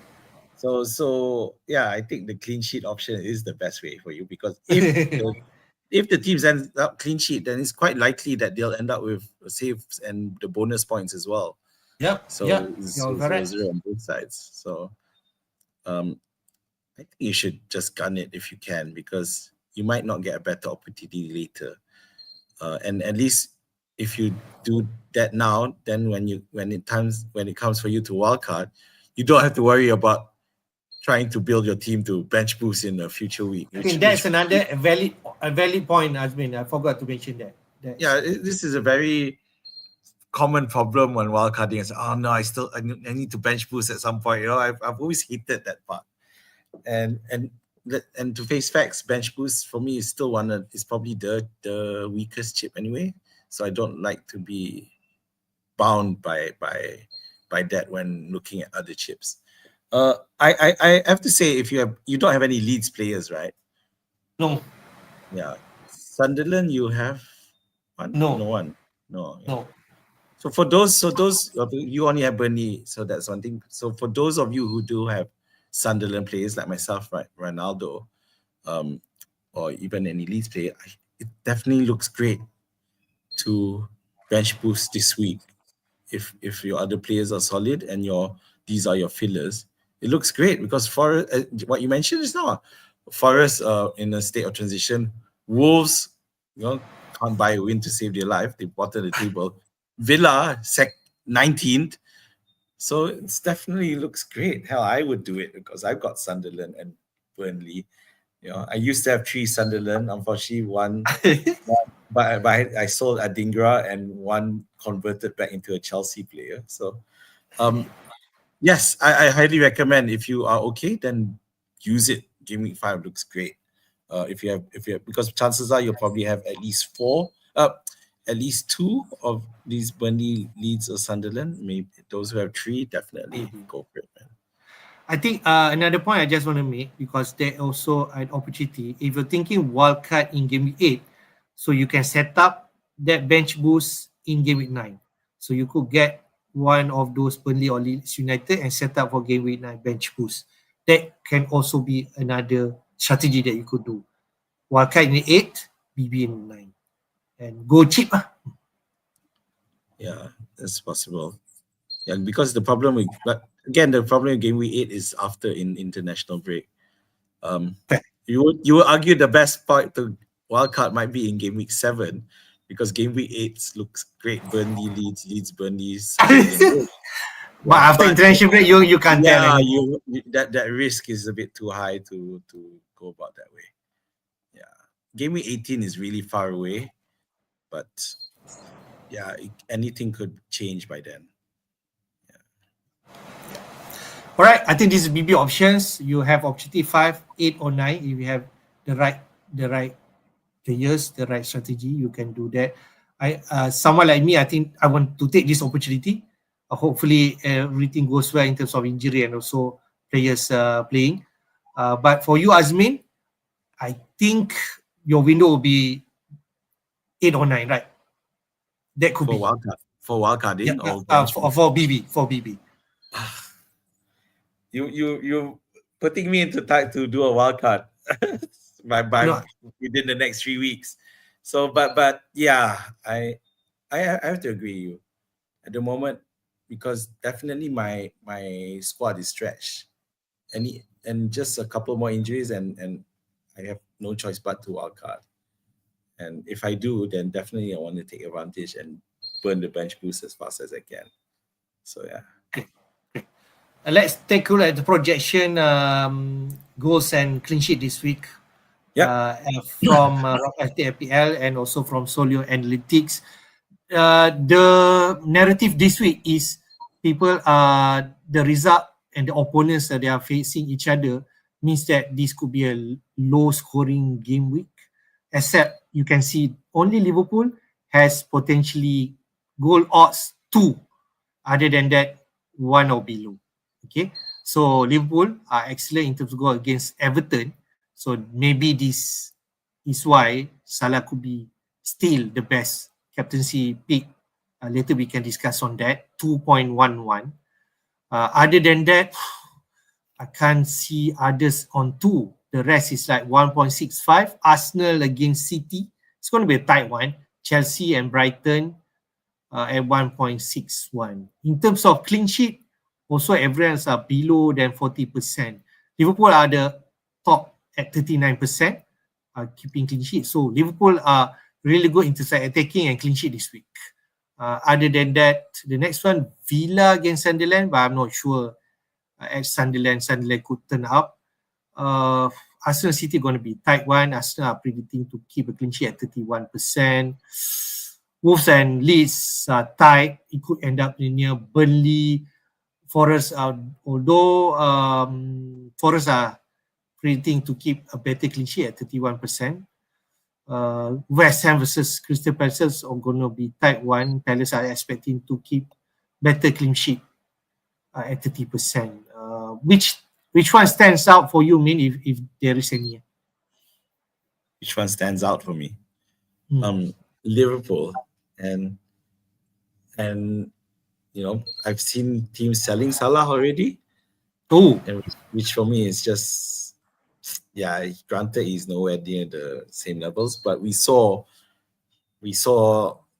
So yeah, I think the clean sheet option is the best way for you, because if the teams end up clean sheet, then it's quite likely that they'll end up with saves and the bonus points as well. Yep. So yep. it's You're correct. 0-0 on both sides. So I think you should just gun it if you can, because you might not get a better opportunity later. And at least if you do that now, then when it comes for you to wildcard, you don't have to worry about trying to build your team to bench boost in a future week. I think that's another valid point, Azmin. I forgot to mention that. This is a very common problem when wildcarding. Is, oh no, I need to bench boost at some point. You know, I've always hated that part. And to face facts, bench boost for me is still is probably the weakest chip anyway. So I don't like to be bound by that when looking at other chips. I have to say, if you don't have any Leeds players, right? No. Yeah. Sunderland, you have one? No. No one. No. Yeah. No. So for those you only have Burnley, so that's one thing. So for those of you who do have Sunderland players like myself, right, Ronaldo, or even any Leeds player, it definitely looks great to bench boost this week. If your other players are solid and these are your fillers, it looks great, because Forest, what you mentioned is now, Forest in a state of transition. Wolves, can't buy a win to save their life. They bottom the table. Villa, 19th. So it's definitely looks great. Hell, I would do it because I've got Sunderland and Burnley. I used to have 3 Sunderland. Unfortunately, one but I sold Adingra, and one converted back into a Chelsea player. So, yes, I highly recommend. If you are okay, then use it. Gameweek 5 looks great. If you have, because chances are you'll probably have at least 2 of these Burnley, Leeds, or Sunderland. Maybe those who have 3, definitely go for it, man. I think another point I just want to make, because there's also an opportunity. If you're thinking wildcard in Game Week 8, so you can set up that bench boost in Game Week 9. So you could get one of those Burnley or Leeds United and set up for Game Week 9 bench boost. That can also be another strategy that you could do. Wildcard in 8, BB in 9. And go cheap. Yeah, that's possible. Yeah, because the problem with Game Week 8 is after international break. You would argue the best part to wildcard might be in Game Week 7, because Game Week 8 looks great. Burnley, Leeds, Burnley. But after international break, you can't tell. That risk is a bit too high to go about that way. Yeah, Game Week 18 is really far away, but yeah, anything could change by then. All right, I think this is BB options. You have opportunity 5, 8, or 9. If you have the right players, the right strategy, you can do that. Someone like me, I think I want to take this opportunity. Hopefully, everything goes well in terms of injury and also players playing. But for you, Azmin, I think your window will be 8 or 9, right? That could be for wildcarding, for BB. You putting me into tight to do a wildcard within the next 3 weeks. So, but yeah, I have to agree with you at the moment, because definitely my squad is stretched, and just a couple more injuries, and I have no choice but to wildcard. And if I do, then definitely I want to take advantage and burn the bench boost as fast as I can. So yeah. Okay. Let's take a look at the projection goals and clean sheet this week. From robtFPL and also from Solio Analytics. The narrative this week is people the result and the opponents that they are facing each other, means that this could be a low scoring game week, except you can see only Liverpool has potentially goal odds 2. Other than that, 1 or below. Okay, so Liverpool are excellent in terms of goal against Everton. So maybe this is why Salah could be still the best captaincy pick. Later we can discuss on that. 2.11. Other than that, I can't see others on 2. The rest is like 1.65. Arsenal against City. It's going to be a tight one. Chelsea and Brighton at 1.61. In terms of clean sheet, also everyone's are below than 40%. Liverpool are the top at 39%, keeping clean sheet. So Liverpool are really good in terms of attacking and clean sheet this week. Other than that, the next one, Villa against Sunderland, but I'm not sure at Sunderland could turn up. Arsenal City going to be tight one. Arsenal are predicting to keep a clean sheet at 31%. Wolves and Leeds are tight. It could end up near Burnley. Forest are, although Forest are predicting to keep a better clean sheet at 31%. West Ham versus Crystal Palace are going to be tight one. Palace are expecting to keep better clean sheet at 30%. Which one stands out for you, Min, if there is any? Which one stands out for me? Liverpool, and you know, I've seen teams selling Salah already. Oh, and which for me is just, yeah, granted he's nowhere near the same levels, but we saw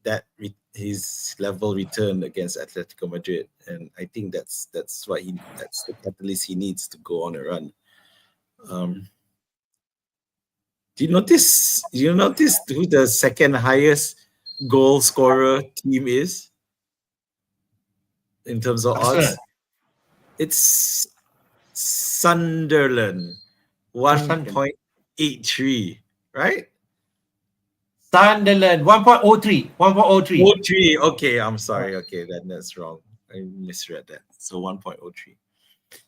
that his level returned against Atletico Madrid, and I think that's the catalyst he needs to go on a run. Do you notice who the second highest goal scorer team is in terms of odds? It's Sunderland, 1.83, right? Sunderland, 1.03. 1.03. Okay, I'm sorry. Okay, that's wrong. I misread that. So 1.03.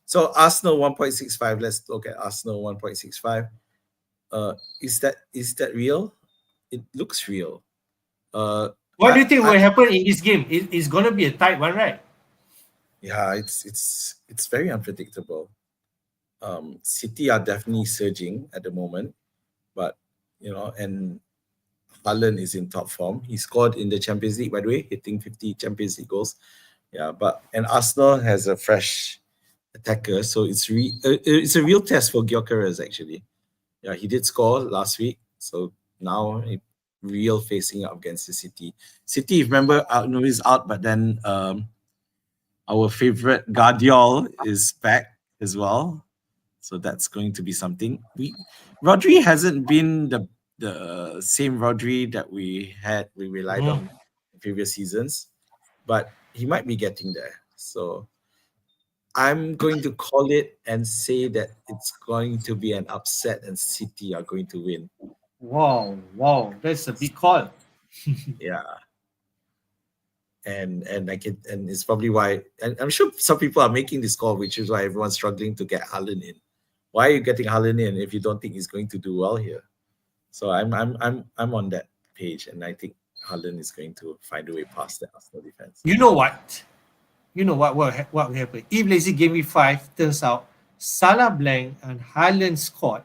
So Arsenal 1.65. Let's look at Arsenal 1.65. Is that real? It looks real. What do you think will happen in this game? It's gonna be a tight one, right? Yeah, it's very unpredictable. City are definitely surging at the moment, but you know, and Haaland is in top form. He scored in the Champions League, by the way, hitting 50 Champions League goals. Yeah, and Arsenal has a fresh attacker, so it's a real test for Gyökeres actually. Yeah, he did score last week, so now real facing up against the City. City, remember, is out, but then our favorite Guardiola is back as well, so that's going to be something. Rodri hasn't been the same Rodri that we relied on in previous seasons, but he might be getting there. So I'm going to call it and say that it's going to be an upset and City are going to win. Wow, that's a big call. Yeah. And it's probably why, and I'm sure some people are making this call, which is why everyone's struggling to get Haaland in. Why are you getting Haaland in if you don't think he's going to do well here? So I'm on that page, and I think Haaland is going to find a way past the Arsenal defense. You know what will happen if let's say Gameweek 5 turns out Salah blank and Haaland scored?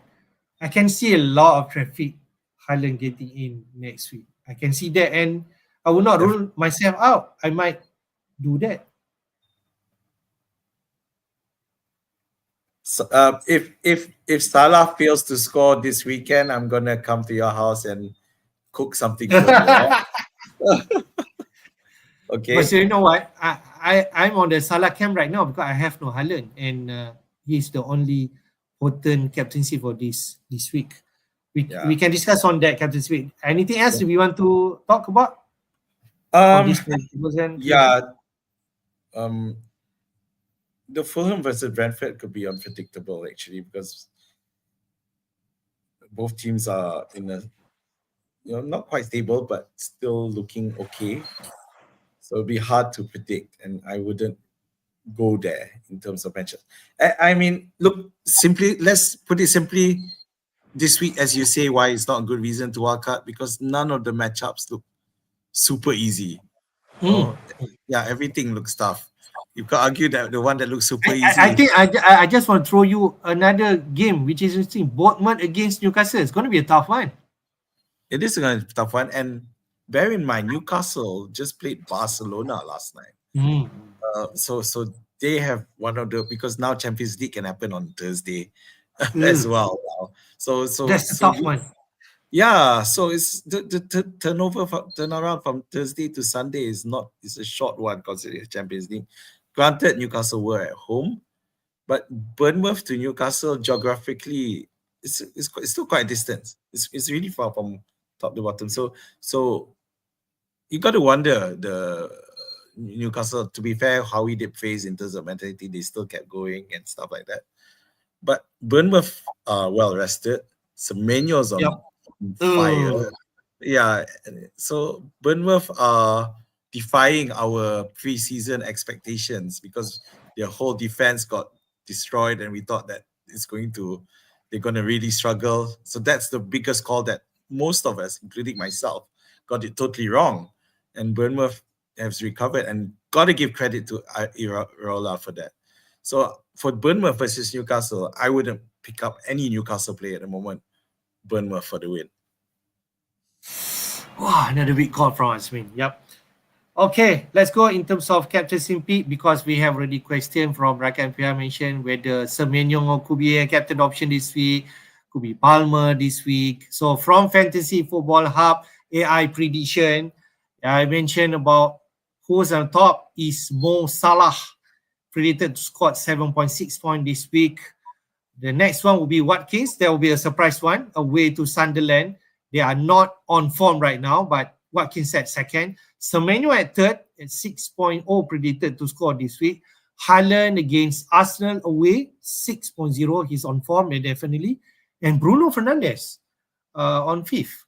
I can see a lot of traffic Haaland getting in next week. I can see that, and I will not rule myself out. I might do that. So, if Salah fails to score this weekend, I'm gonna come to your house and cook something for you. Okay. But you know what? I'm on the Salah camp right now because I have no Haaland, and he's the only potent captaincy for this week. We can discuss on that captaincy week. Anything else we want to talk about? The Fulham versus Brentford could be unpredictable actually, because both teams are in a not quite stable but still looking okay. So it'd be hard to predict, and I wouldn't go there in terms of matchups. I mean, look, let's put it simply. This week, as you say, why it's not a good reason to wildcard, because none of the matchups look super easy. Oh, yeah, everything looks tough. You can argue that the one that looks super easy. I think I just want to throw you another game, which is interesting. Bournemouth against Newcastle. It's going to be a tough one. It is a tough one. And bear in mind, Newcastle just played Barcelona last night. So they have one of the, because now Champions League can happen on Thursday as well. So that's a tough one. Yeah, so it's the turnaround from Thursday to Sunday is a short one considering Champions League. Granted, Newcastle were at home, but Bournemouth to Newcastle geographically it's still quite a distance. It's really far from top to bottom. So you got to wonder the Newcastle. To be fair, how we did face in terms of mentality, they still kept going and stuff like that. But Bournemouth are well rested. Semenyo's on fire. Yeah, so Bournemouth are defying our pre-season expectations because their whole defense got destroyed, and we thought that they're going to really struggle. So that's the biggest call that most of us, including myself, got it totally wrong. And Bournemouth has recovered, and got to give credit to Iraola for that. So for Bournemouth versus Newcastle, I wouldn't pick up any Newcastle player at the moment. Bournemouth for the win. Wow, another big call from Azmin. Yep. Okay, let's go in terms of captaincy pick, because we have already question from Rakan Pia mentioned whether Semenyo could be a captain option this week, could be Palmer this week. So from Fantasy Football Hub AI prediction, I mentioned about who's on top is Mo Salah, predicted to score 7.6 points this week. The next one will be Watkins. There will be a surprise one, away to Sunderland. They are not on form right now, but Watkins at second. Semenyo at third at 6.0 predicted to score this week. Haaland against Arsenal away, 6.0. He's on form, definitely. And Bruno Fernandes on fifth,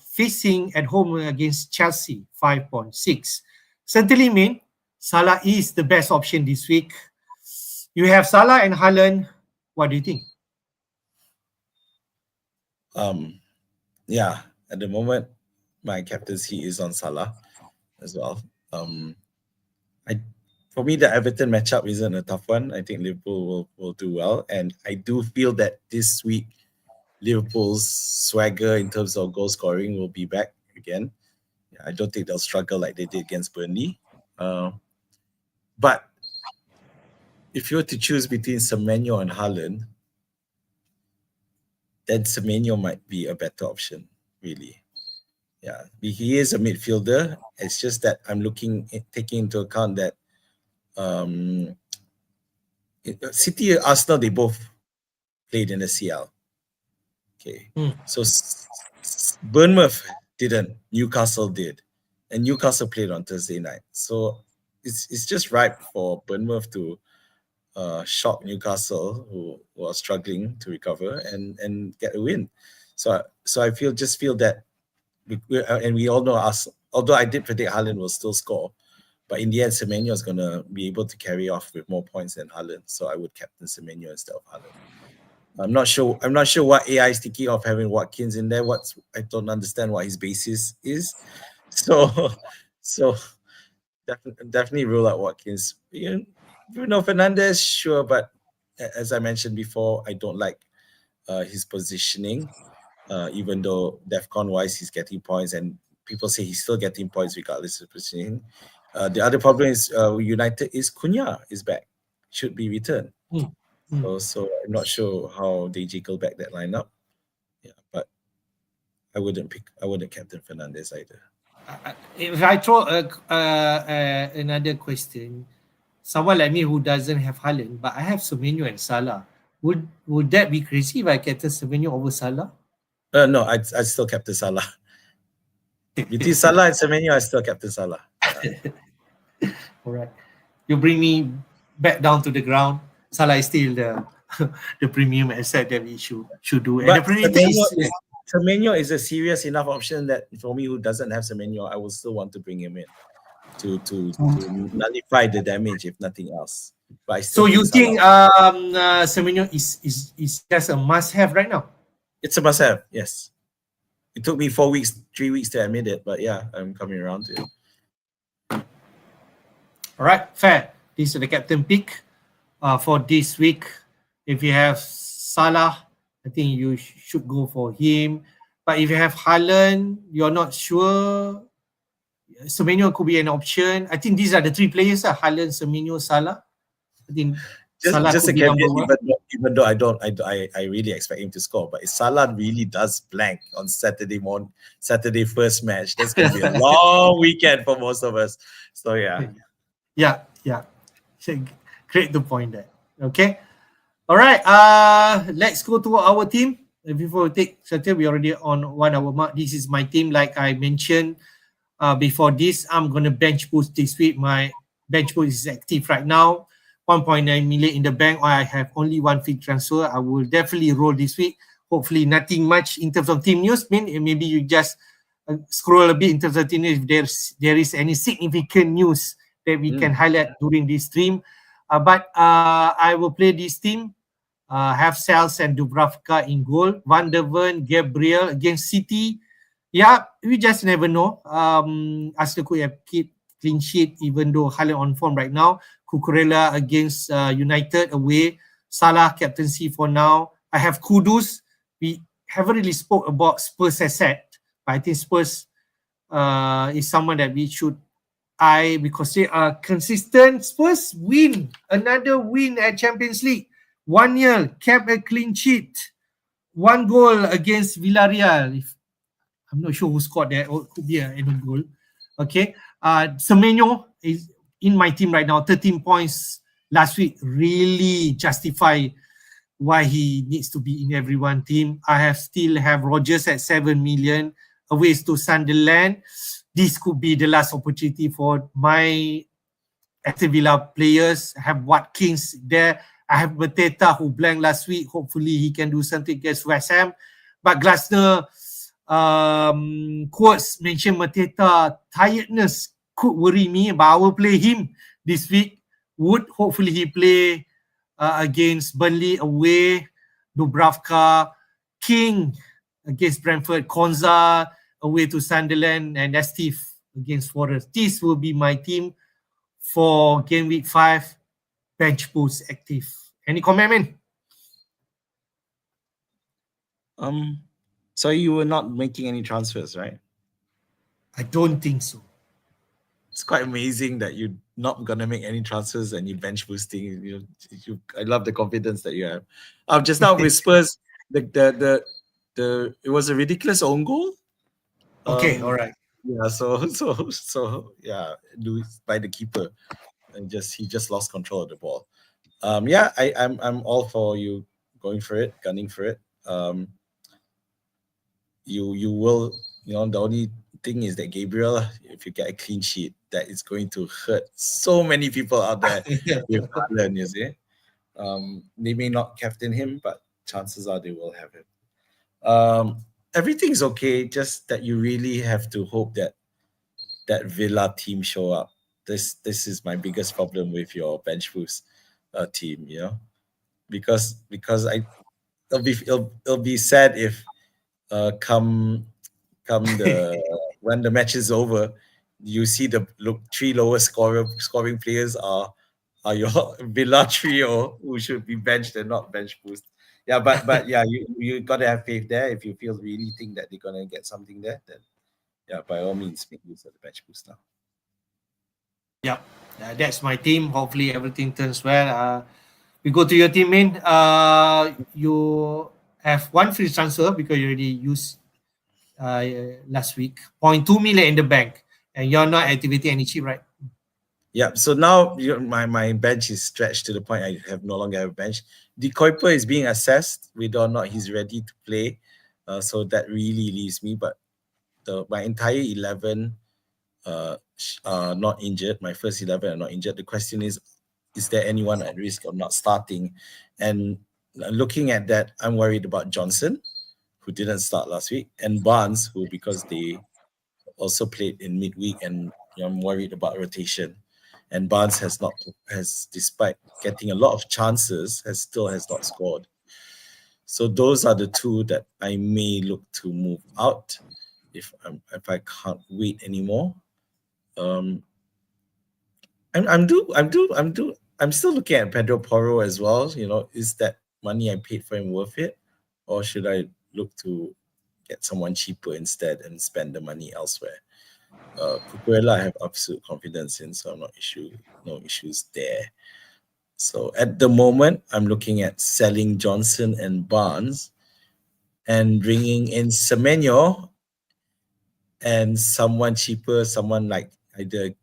facing at home against Chelsea, 5.6. Certainly mean Salah is the best option this week. You have Salah and Haaland. What do you think? Yeah, at the moment, my captaincy is on Salah as well. For me, the Everton matchup isn't a tough one. I think Liverpool will do well, and I do feel that this week Liverpool's swagger in terms of goal scoring will be back again. I don't think they'll struggle like they did against Burnley. But if you were to choose between Semenyo and Haaland, then Semenyo might be a better option, really. Yeah, he is a midfielder. It's just that I'm taking into account that City and Arsenal, they both played in the CL. Okay, so Bournemouth didn't, Newcastle did, and Newcastle played on Thursday night. So it's just ripe for Bournemouth to shock Newcastle, who are struggling to recover, and get a win. So I feel that, and we all know us. Although I did predict Haaland will still score, but in the end, Semenyo is going to be able to carry off with more points than Haaland. So I would captain Semenyo instead of Haaland. I'm not sure what AI is thinking of having Watkins in there. I don't understand what his basis is. So definitely rule out Watkins. Bruno Fernandes, sure, but as I mentioned before, I don't like his positioning. Even though DEFCON wise he's getting points, and people say he's still getting points regardless of positioning. The other problem is United is Cunha is back, should be returned. So I'm not sure how they jiggle back that lineup. Yeah, but I wouldn't captain Fernandes either. If I throw another question, someone like me who doesn't have Haaland, but I have Semenyo and Salah, would that be crazy if I captain Semenyo over Salah? No, I'd still captain Salah. Between Salah and Semenyo, I still captain Salah. All right. You bring me back down to the ground. Salah is still the premium asset that we should do. But Semenyo is a serious enough option that for me, who doesn't have Semenyo, I will still want to bring him in. nullify the damage, if nothing else. But I So still you think think Semenyo is just a must-have right now? it's a must-have. Yes, it took me 3 weeks to admit it, but yeah, I'm coming around to it. All right, fair. This is the captain pick for this week. If you have Salah, I think you should go for him. But if you have Haaland, you're not sure. Semenyo could be an option. I think these are the three players: Haaland, Semenyo, Salah. I think Salah Just a could be number caveat, one. even though I really expect him to score, but if Salah really does blank on Saturday first match, that's going to be a long weekend for most of us. So yeah. Yeah. Great to point that. Okay. All right. Let's go to our team. Before we take Saturday, we already on 1 hour mark. This is my team. Like I mentioned before this, I'm gonna bench boost this week. My bench boost is active right now. 1.9 million in the bank. I have only one free transfer. I will definitely roll this week. Hopefully, nothing much in terms of team news. Maybe you just scroll a bit in terms of team news if there is any significant news that we can highlight during this stream. But I will play this team. Have Sales and Dubravka in goal. Van der Ven, Gabriel against City. Yeah, we just never know. Arsenal could have keep clean sheet even though Haaland on form right now. Cucurella against United away. Salah captaincy for now. I have Kudus. We haven't really spoke about Spurs asset, but I think Spurs is someone that we should eye because they are consistent. Spurs win. Another win at Champions League. 1-1, kept a clean sheet. 1 goal against Villarreal. I'm not sure who scored that. Or could be an goal. Okay. Semenyo is in my team right now. 13 points last week. Really justify why he needs to be in everyone team. I still have Rodgers at 7 million. Away to Sunderland. This could be the last opportunity for my Aston Villa players. I have Watkins there. I have Mateta who blanked last week. Hopefully he can do something against West Ham. But Glasner quotes mentioned Mateta tiredness could worry me, but I will play him this week. Hopefully he play against Burnley away. Dubravka, King against Brentford, Konza away to Sunderland, and Steve against Forest. This will be my team for game week 5. Bench boost active. Any comment, man? So you were not making any transfers, right? I don't think so. It's quite amazing that you're not gonna make any transfers and you bench boosting. I love the confidence that you have. Just now with Spurs, it was a ridiculous own goal. Okay, all right. Yeah, so yeah, by the keeper, and he just lost control of the ball. Yeah, I'm all for you going for it, gunning for it. You will, the only thing is that Gabriel, if you get a clean sheet, that is going to hurt so many people out there with Haaland, you see. They may not captain him, but chances are they will have him. Everything's okay, just that you really have to hope that Villa team show up. This is my biggest problem with your bench boost team, because it'll be sad if come the when the match is over, you see the 3 lowest scoring players are your Villa trio who should be benched and not bench boost. Yeah, but yeah, you gotta have faith there. If you really think that they're gonna get something there, then yeah, by all means make use of the bench boost now. Yeah, that's my team. Hopefully everything turns well. We go to your team, man. You have one free transfer because you already used last week. 0.2 million in the bank, and you're not activating any chip, right? Yeah. So now my bench is stretched to the point I no longer have a bench. The Kuiper is being assessed whether or not he's ready to play. So that really leaves me. But my entire 11 are not injured. My first 11 are not injured. The question is there anyone at risk of not starting? And looking at that, I'm worried about Johnson, who didn't start last week, and Barnes, who, because they also played in midweek and I'm worried about rotation. And Barnes has despite getting a lot of chances, has not scored. So those are the two that I may look to move out if I can't wait anymore. I'm still looking at Pedro Porro as well. Is that money I paid for him worth it, or should I look to get someone cheaper instead and spend the money elsewhere? Cucurella I have absolute confidence in, so no issues there. So at the moment, I'm looking at selling Johnson and Barnes and bringing in Semenyo and someone cheaper, someone like either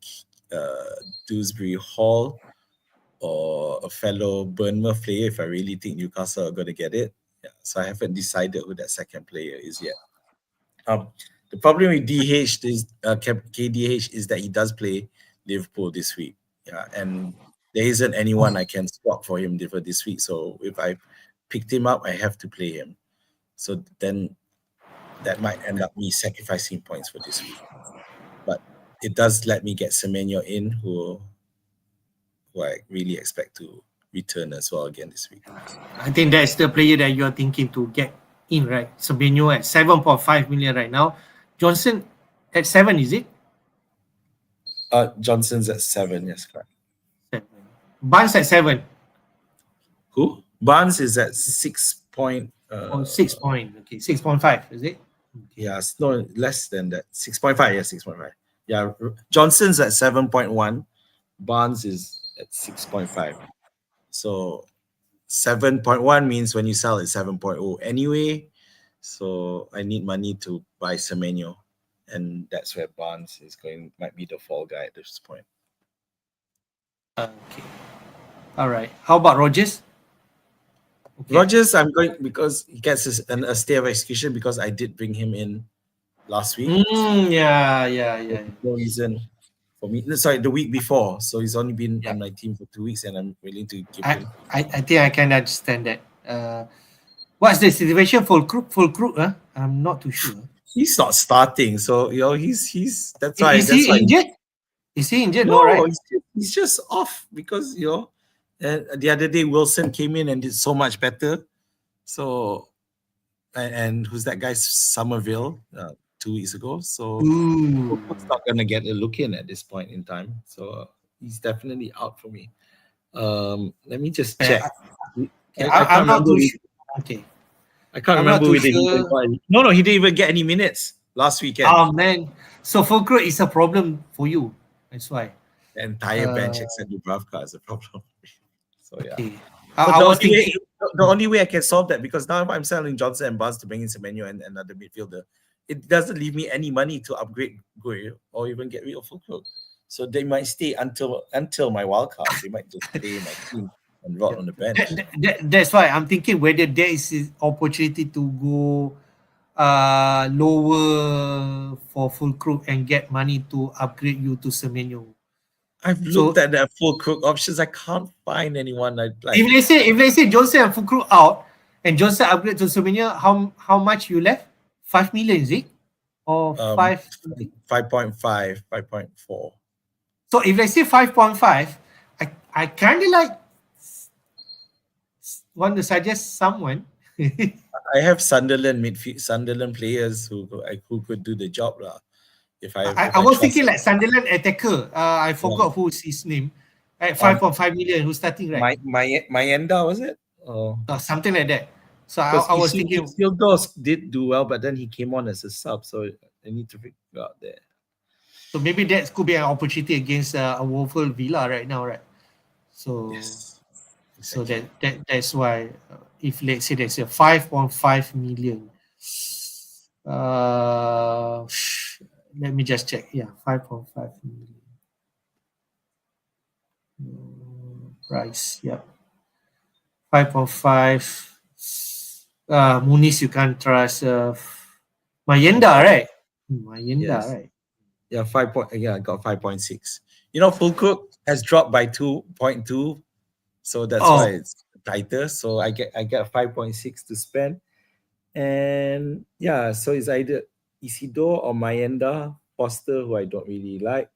Dewsbury Hall or a fellow Bournemouth player if I really think Newcastle are going to get it. Yeah, so I haven't decided who that second player is yet. The problem with KDH is that he does play Liverpool this week. Yeah, and there isn't anyone I can swap for him for this week. So if I picked him up, I have to play him. So then that might end up me sacrificing points for this week. But it does let me get Semenyo in, who I really expect to return as well again this week. I think that's the player that you're thinking to get in, right? Semenyo at 7.5 million right now. Johnson at 7, is it? Johnson's at 7, yes, correct. 7. Barnes at 7. Who? Barnes is at 6 point. 6 point. Okay, 6.5, is it? Okay. Yeah, no, less than that. 6.5, yeah, 6.5. Yeah, Johnson's at 7.1. Barnes is at 6.5. So 7.1 means when you sell it's 7.0 anyway. So I need money to buy Semenyo. And that's where Barnes might be the fall guy at this point. Okay. All right. How about Rogers? Okay. Rogers, I'm going because he gets a stay of execution because I did bring him in last week. Yeah. No reason for me. Sorry, the week before. So he's only been on my team for 2 weeks, and I'm willing to give him. I think I can understand that. What's the situation for Crook? Huh? I'm not too sure. He's not starting, so he's that's why. Is he injured? Is he injured? No, right? He's just off because the other day Wilson came in and did so much better. So, and who's that guy? Somerville, 2 weeks ago. So he's not gonna get a look in at this point in time. So he's definitely out for me. Let me just check. I'm not too sure. Okay. I can't remember whether No, he didn't even get any minutes last weekend. Oh man, so Fulcrum is a problem for you. That's why. The entire bench except Dubravka is a problem. So yeah. Okay. The only way I can solve that, because now I'm selling Johnson and Barnes to bring in Semenyo and another midfielder, it doesn't leave me any money to upgrade Gui or even get rid of Fulcrum. So they might stay until my wild card. They might just stay in my team and rot on the bench. That's why I'm thinking whether there is opportunity to go lower for Fulcrum and get money to upgrade you to Semenyo. I've looked at the Fulcrum options. I can't find anyone I like. If they say Johnson and Fulcrum out and Johnson upgrade to Semenyo, how much you left? 5 million, is it? Or 5.5, 5.4. So if they say 5.5, I kind of like want to suggest someone. I have Sunderland players who could do the job lah. I was thinking like Sunderland attacker. I forgot who's his name. At 5.5 million, who's starting right? Mayenda, was it? Something like that. So I was thinking. Gildos did do well, but then he came on as a sub, so I need to figure out there. So maybe that could be an opportunity against a woeful Villa right now, right? So, yes. So that's why if let's say there's a 5.5 million, let me just check. Yeah, 5.5 million price. Yeah, 5.5. Muniz you can't trust. Mayenda, right? Mayenda, yes. Right? Yeah, I got 5.6. Fulcrum has dropped by 2.2, so that's why it's tighter. So I get 5.6 to spend, and yeah, so it's either Isidore or Mayenda, Foster, who I don't really like,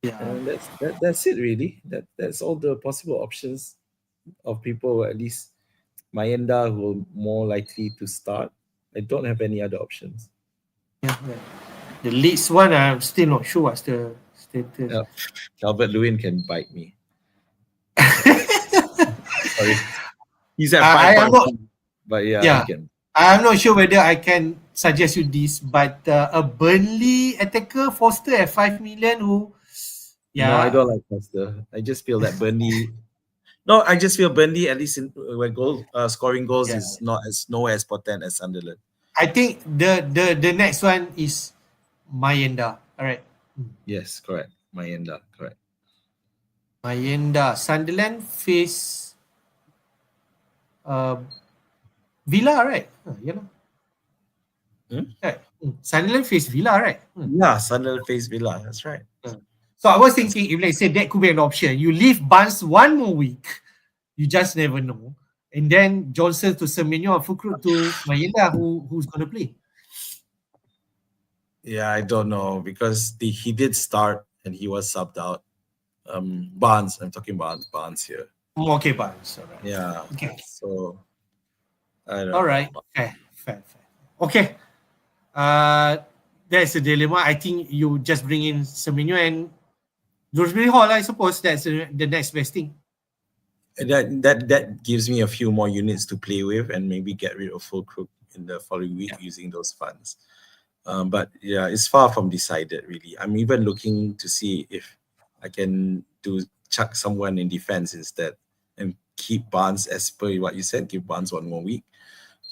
Yeah. And that's it really. That's all the possible options of people, at least Mayenda, who are more likely to start. I don't have any other options. Yeah. The Leeds one, I'm still not sure what's the status. Calvert Lewin can bite me. Sorry. He's at I am not. 5.1. But yeah, he Yeah, can. I'm not sure whether I can suggest you this, but a Burnley attacker Foster at 5 million, who, No, I yeah, don't like Costa. I just feel that Burnley. No, I just feel Burnley, at least in where scoring goals, yeah. is not as nowhere as potent as Sunderland. I think the next one is Mayenda. All right, Yes, correct. Mayenda, correct. Mayenda. Sunderland face uh, Villa, right? You know, right. Sunderland face Villa, right? Yeah, Sunderland face Villa. That's right. So I was thinking, if let's say that could be an option, you leave Barnes one more week, you just never know. And then Johnson to Semenyo and Fukru to Mayenda, who's going to play. Yeah, I don't know because he did start and he was subbed out. Barnes, I'm talking about Barnes here. Okay, Barnes. All right. Yeah. Okay. So I don't All know. right. Okay. Fair. Okay. That's a dilemma. I think you just bring in Semenyo and Rosemary Hall, I suppose that's the next best thing. That gives me a few more units to play with and maybe get rid of Fulcrook in the following week using those funds. But yeah, it's far from decided really. I'm even looking to see if I can chuck someone in defense instead and keep Barnes, as per what you said, give Barnes one more week.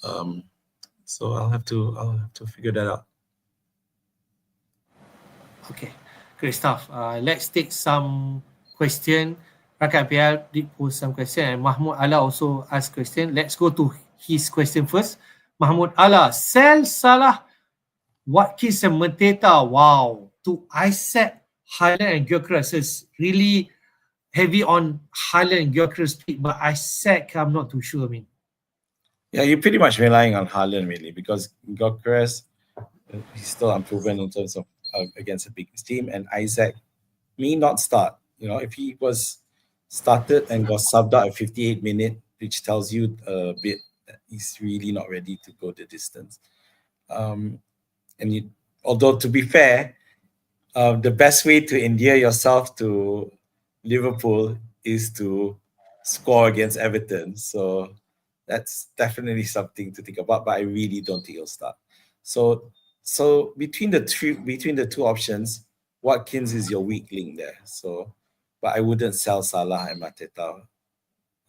So I'll have to figure that out. Okay, great stuff. Let's take some question. Rakan PL did post some question and Mahmoud Ala also asked question. Let's go to his question first. Mahmoud Ala, sell Salah, Watkins and Mateta. Wow. To Isaac, Highland and Gyökeres is really heavy on Highland and Gyökeres pick, but Isaac, I'm not too sure. I mean, yeah, you're pretty much relying on Haaland really because Gyökeres, he's still unproven in terms of against a big team, and Isaac may not start. If he was started and got subbed out at 58 minutes, which tells you a bit that he's really not ready to go the distance. Although to be fair, the best way to endear yourself to Liverpool is to score against Everton. So that's definitely something to think about. But I really don't think he'll start. So between the two options, Watkins is your weak link there. So, but I wouldn't sell Salah and Mateta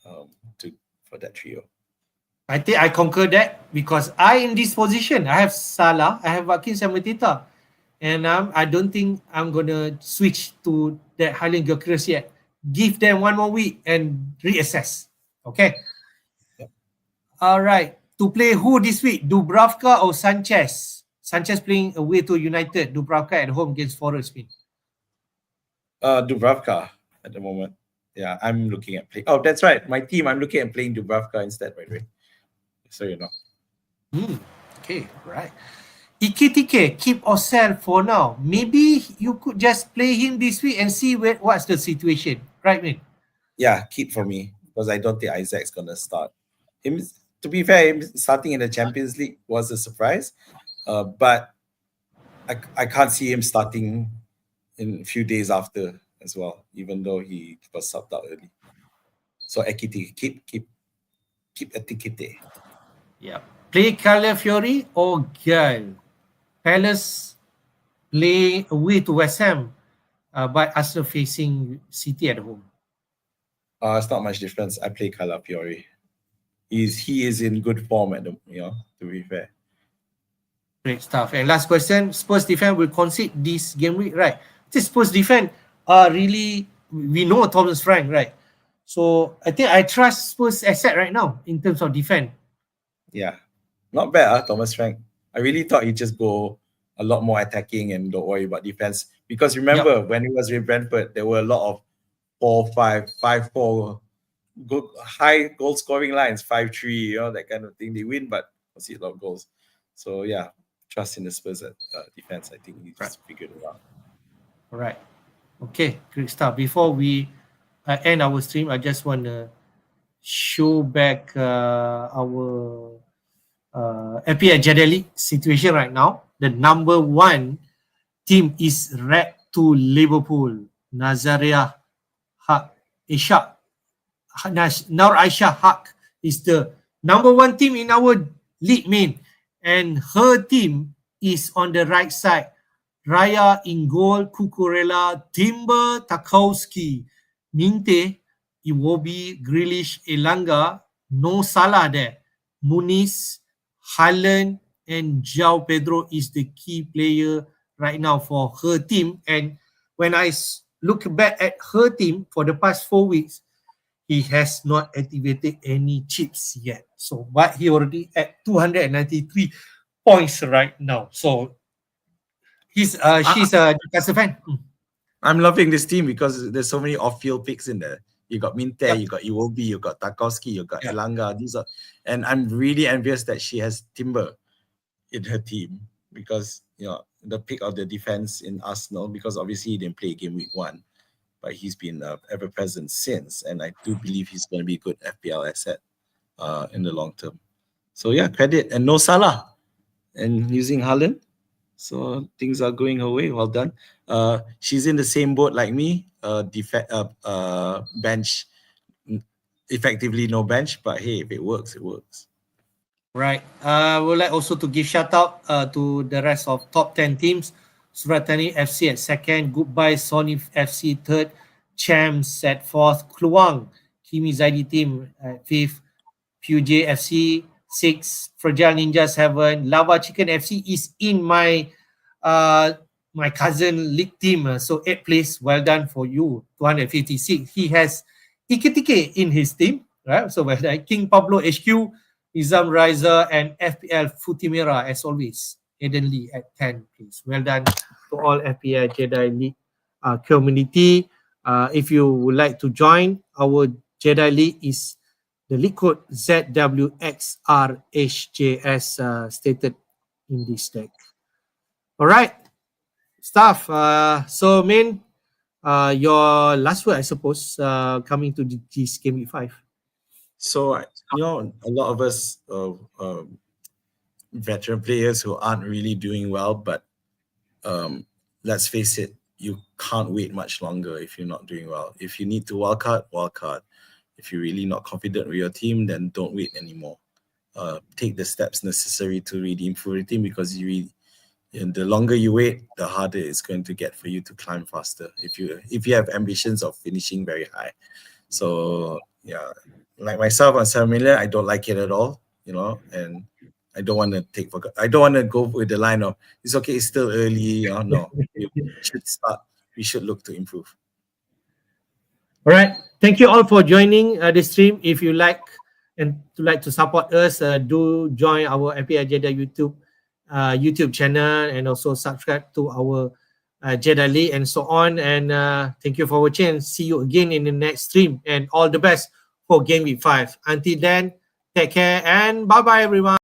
for that trio. I think I concur that because in this position, I have Salah, I have Watkins and Mateta. And I don't think I'm going to switch to that Highland Gyökeres yet. Give them one more week and reassess. Okay. Yep. All right. To play who this week? Dubravka or Sanchez? Sanchez playing away to United. Dubravka at home against Forest. Dubravka at the moment. Yeah, I'm looking at playing. Oh, that's right. My team, I'm looking at playing Dubravka instead, by the way. So you know. Okay, right. Ikitike, keep or sell for now. Maybe you could just play him this week and see what's the situation. Right, man? Yeah, keep for me because I don't think Isaac's gonna start. Him, to be fair, him starting in the Champions League was a surprise, but I can't see him starting in a few days after as well, even though he was subbed out early. So Ekiti, keep Etikite. Yeah. Play Calafiori or Gal. Palace play away to West Ham, but Arsenal facing City at home. It's not much difference. I play Calafiori. He is in good form at the to be fair. Great stuff. And last question, Spurs defense will concede this game week, right? This Spurs defense really, we know Thomas Frank, right? So I think I trust Spurs asset right now in terms of defense. Yeah, not bad, Thomas Frank. I really thought he'd just go a lot more attacking and don't worry about defense. Because remember, when he was with Brentford, there were a lot of 4-5, 5-4, high goal scoring lines, 5-3, that kind of thing. They win, but see a lot of goals. So yeah, trust in the Spurs defense. I think he just figured it out. All right. Okay, great stuff. Before we end our stream, I just want to show back our FPL Jedi situation right now. The number one team is Red to Liverpool. Nazaria Haq Ishak Nur Aisha Haq is the number one team in our league main, and her team is on the right side. Raya in goal, Cucurella, Timber, Tarkowski, Minte, Iwobi, Grealish, Elanga, no Salah there. Muniz, Haaland, and João Pedro is the key player right now for her team. And when I look back at her team for the past 4 weeks, he has not activated any chips yet. So, but he already at 293 points right now. So, she's a Newcastle fan. I'm loving this team because there's so many off-field picks in there. You got Minte, you got Iwobi, you got Tarkowski, you got Elanga. These are, and I'm really envious that she has Timber in her team because the pick of the defense in Arsenal, because obviously he didn't play Gameweek 1, but he's been ever present since, and I do believe he's going to be a good FPL asset in the long term. So yeah, credit, and no Salah, and using Haaland. So things are going her way. Well done. She's in the same boat like me. Bench, effectively no bench, but hey, if it works, it works. Right. Would like also to give shout out to the rest of top 10 teams. Suratani FC at second, Goodbye Sony FC third, Champs at fourth, Kluang, Kimi Zaidi team at fifth, Puj FC 6, Fragile Ninja 7, Lava Chicken FC is in my my cousin league team. So 8th place, well done for you, 256. He has Iketike in his team, right? So well done. King Pablo HQ, Nizam Riser, and FPL Futimira as always. Eden Lee at 10, please. Well done to all FPL Jedi League community. If you would like to join our Jedi League, is the league code ZWXRHJ as stated in this deck. All right, staff. So, Min, your last word, I suppose, coming to this Game Week 5. So, a lot of us veteran players who aren't really doing well, but let's face it, you can't wait much longer if you're not doing well. If you need to wildcard, wildcard. If you're really not confident with your team, then don't wait anymore. Take the steps necessary to really improve your team, because the longer you wait, the harder it's going to get for you to climb faster if you have ambitions of finishing very high. So yeah, like myself on 7 million, I don't like it at all, and I don't want to go with the line of it's okay, it's still early. No, we should start. We should look to improve. All right. Thank you all for joining the stream. If you like to support us, do join our FPL Jedi YouTube channel, and also subscribe to our Jedi League and so on. And thank you for watching. See you again in the next stream, and all the best for Game Week 5. Until then, take care and bye-bye, everyone.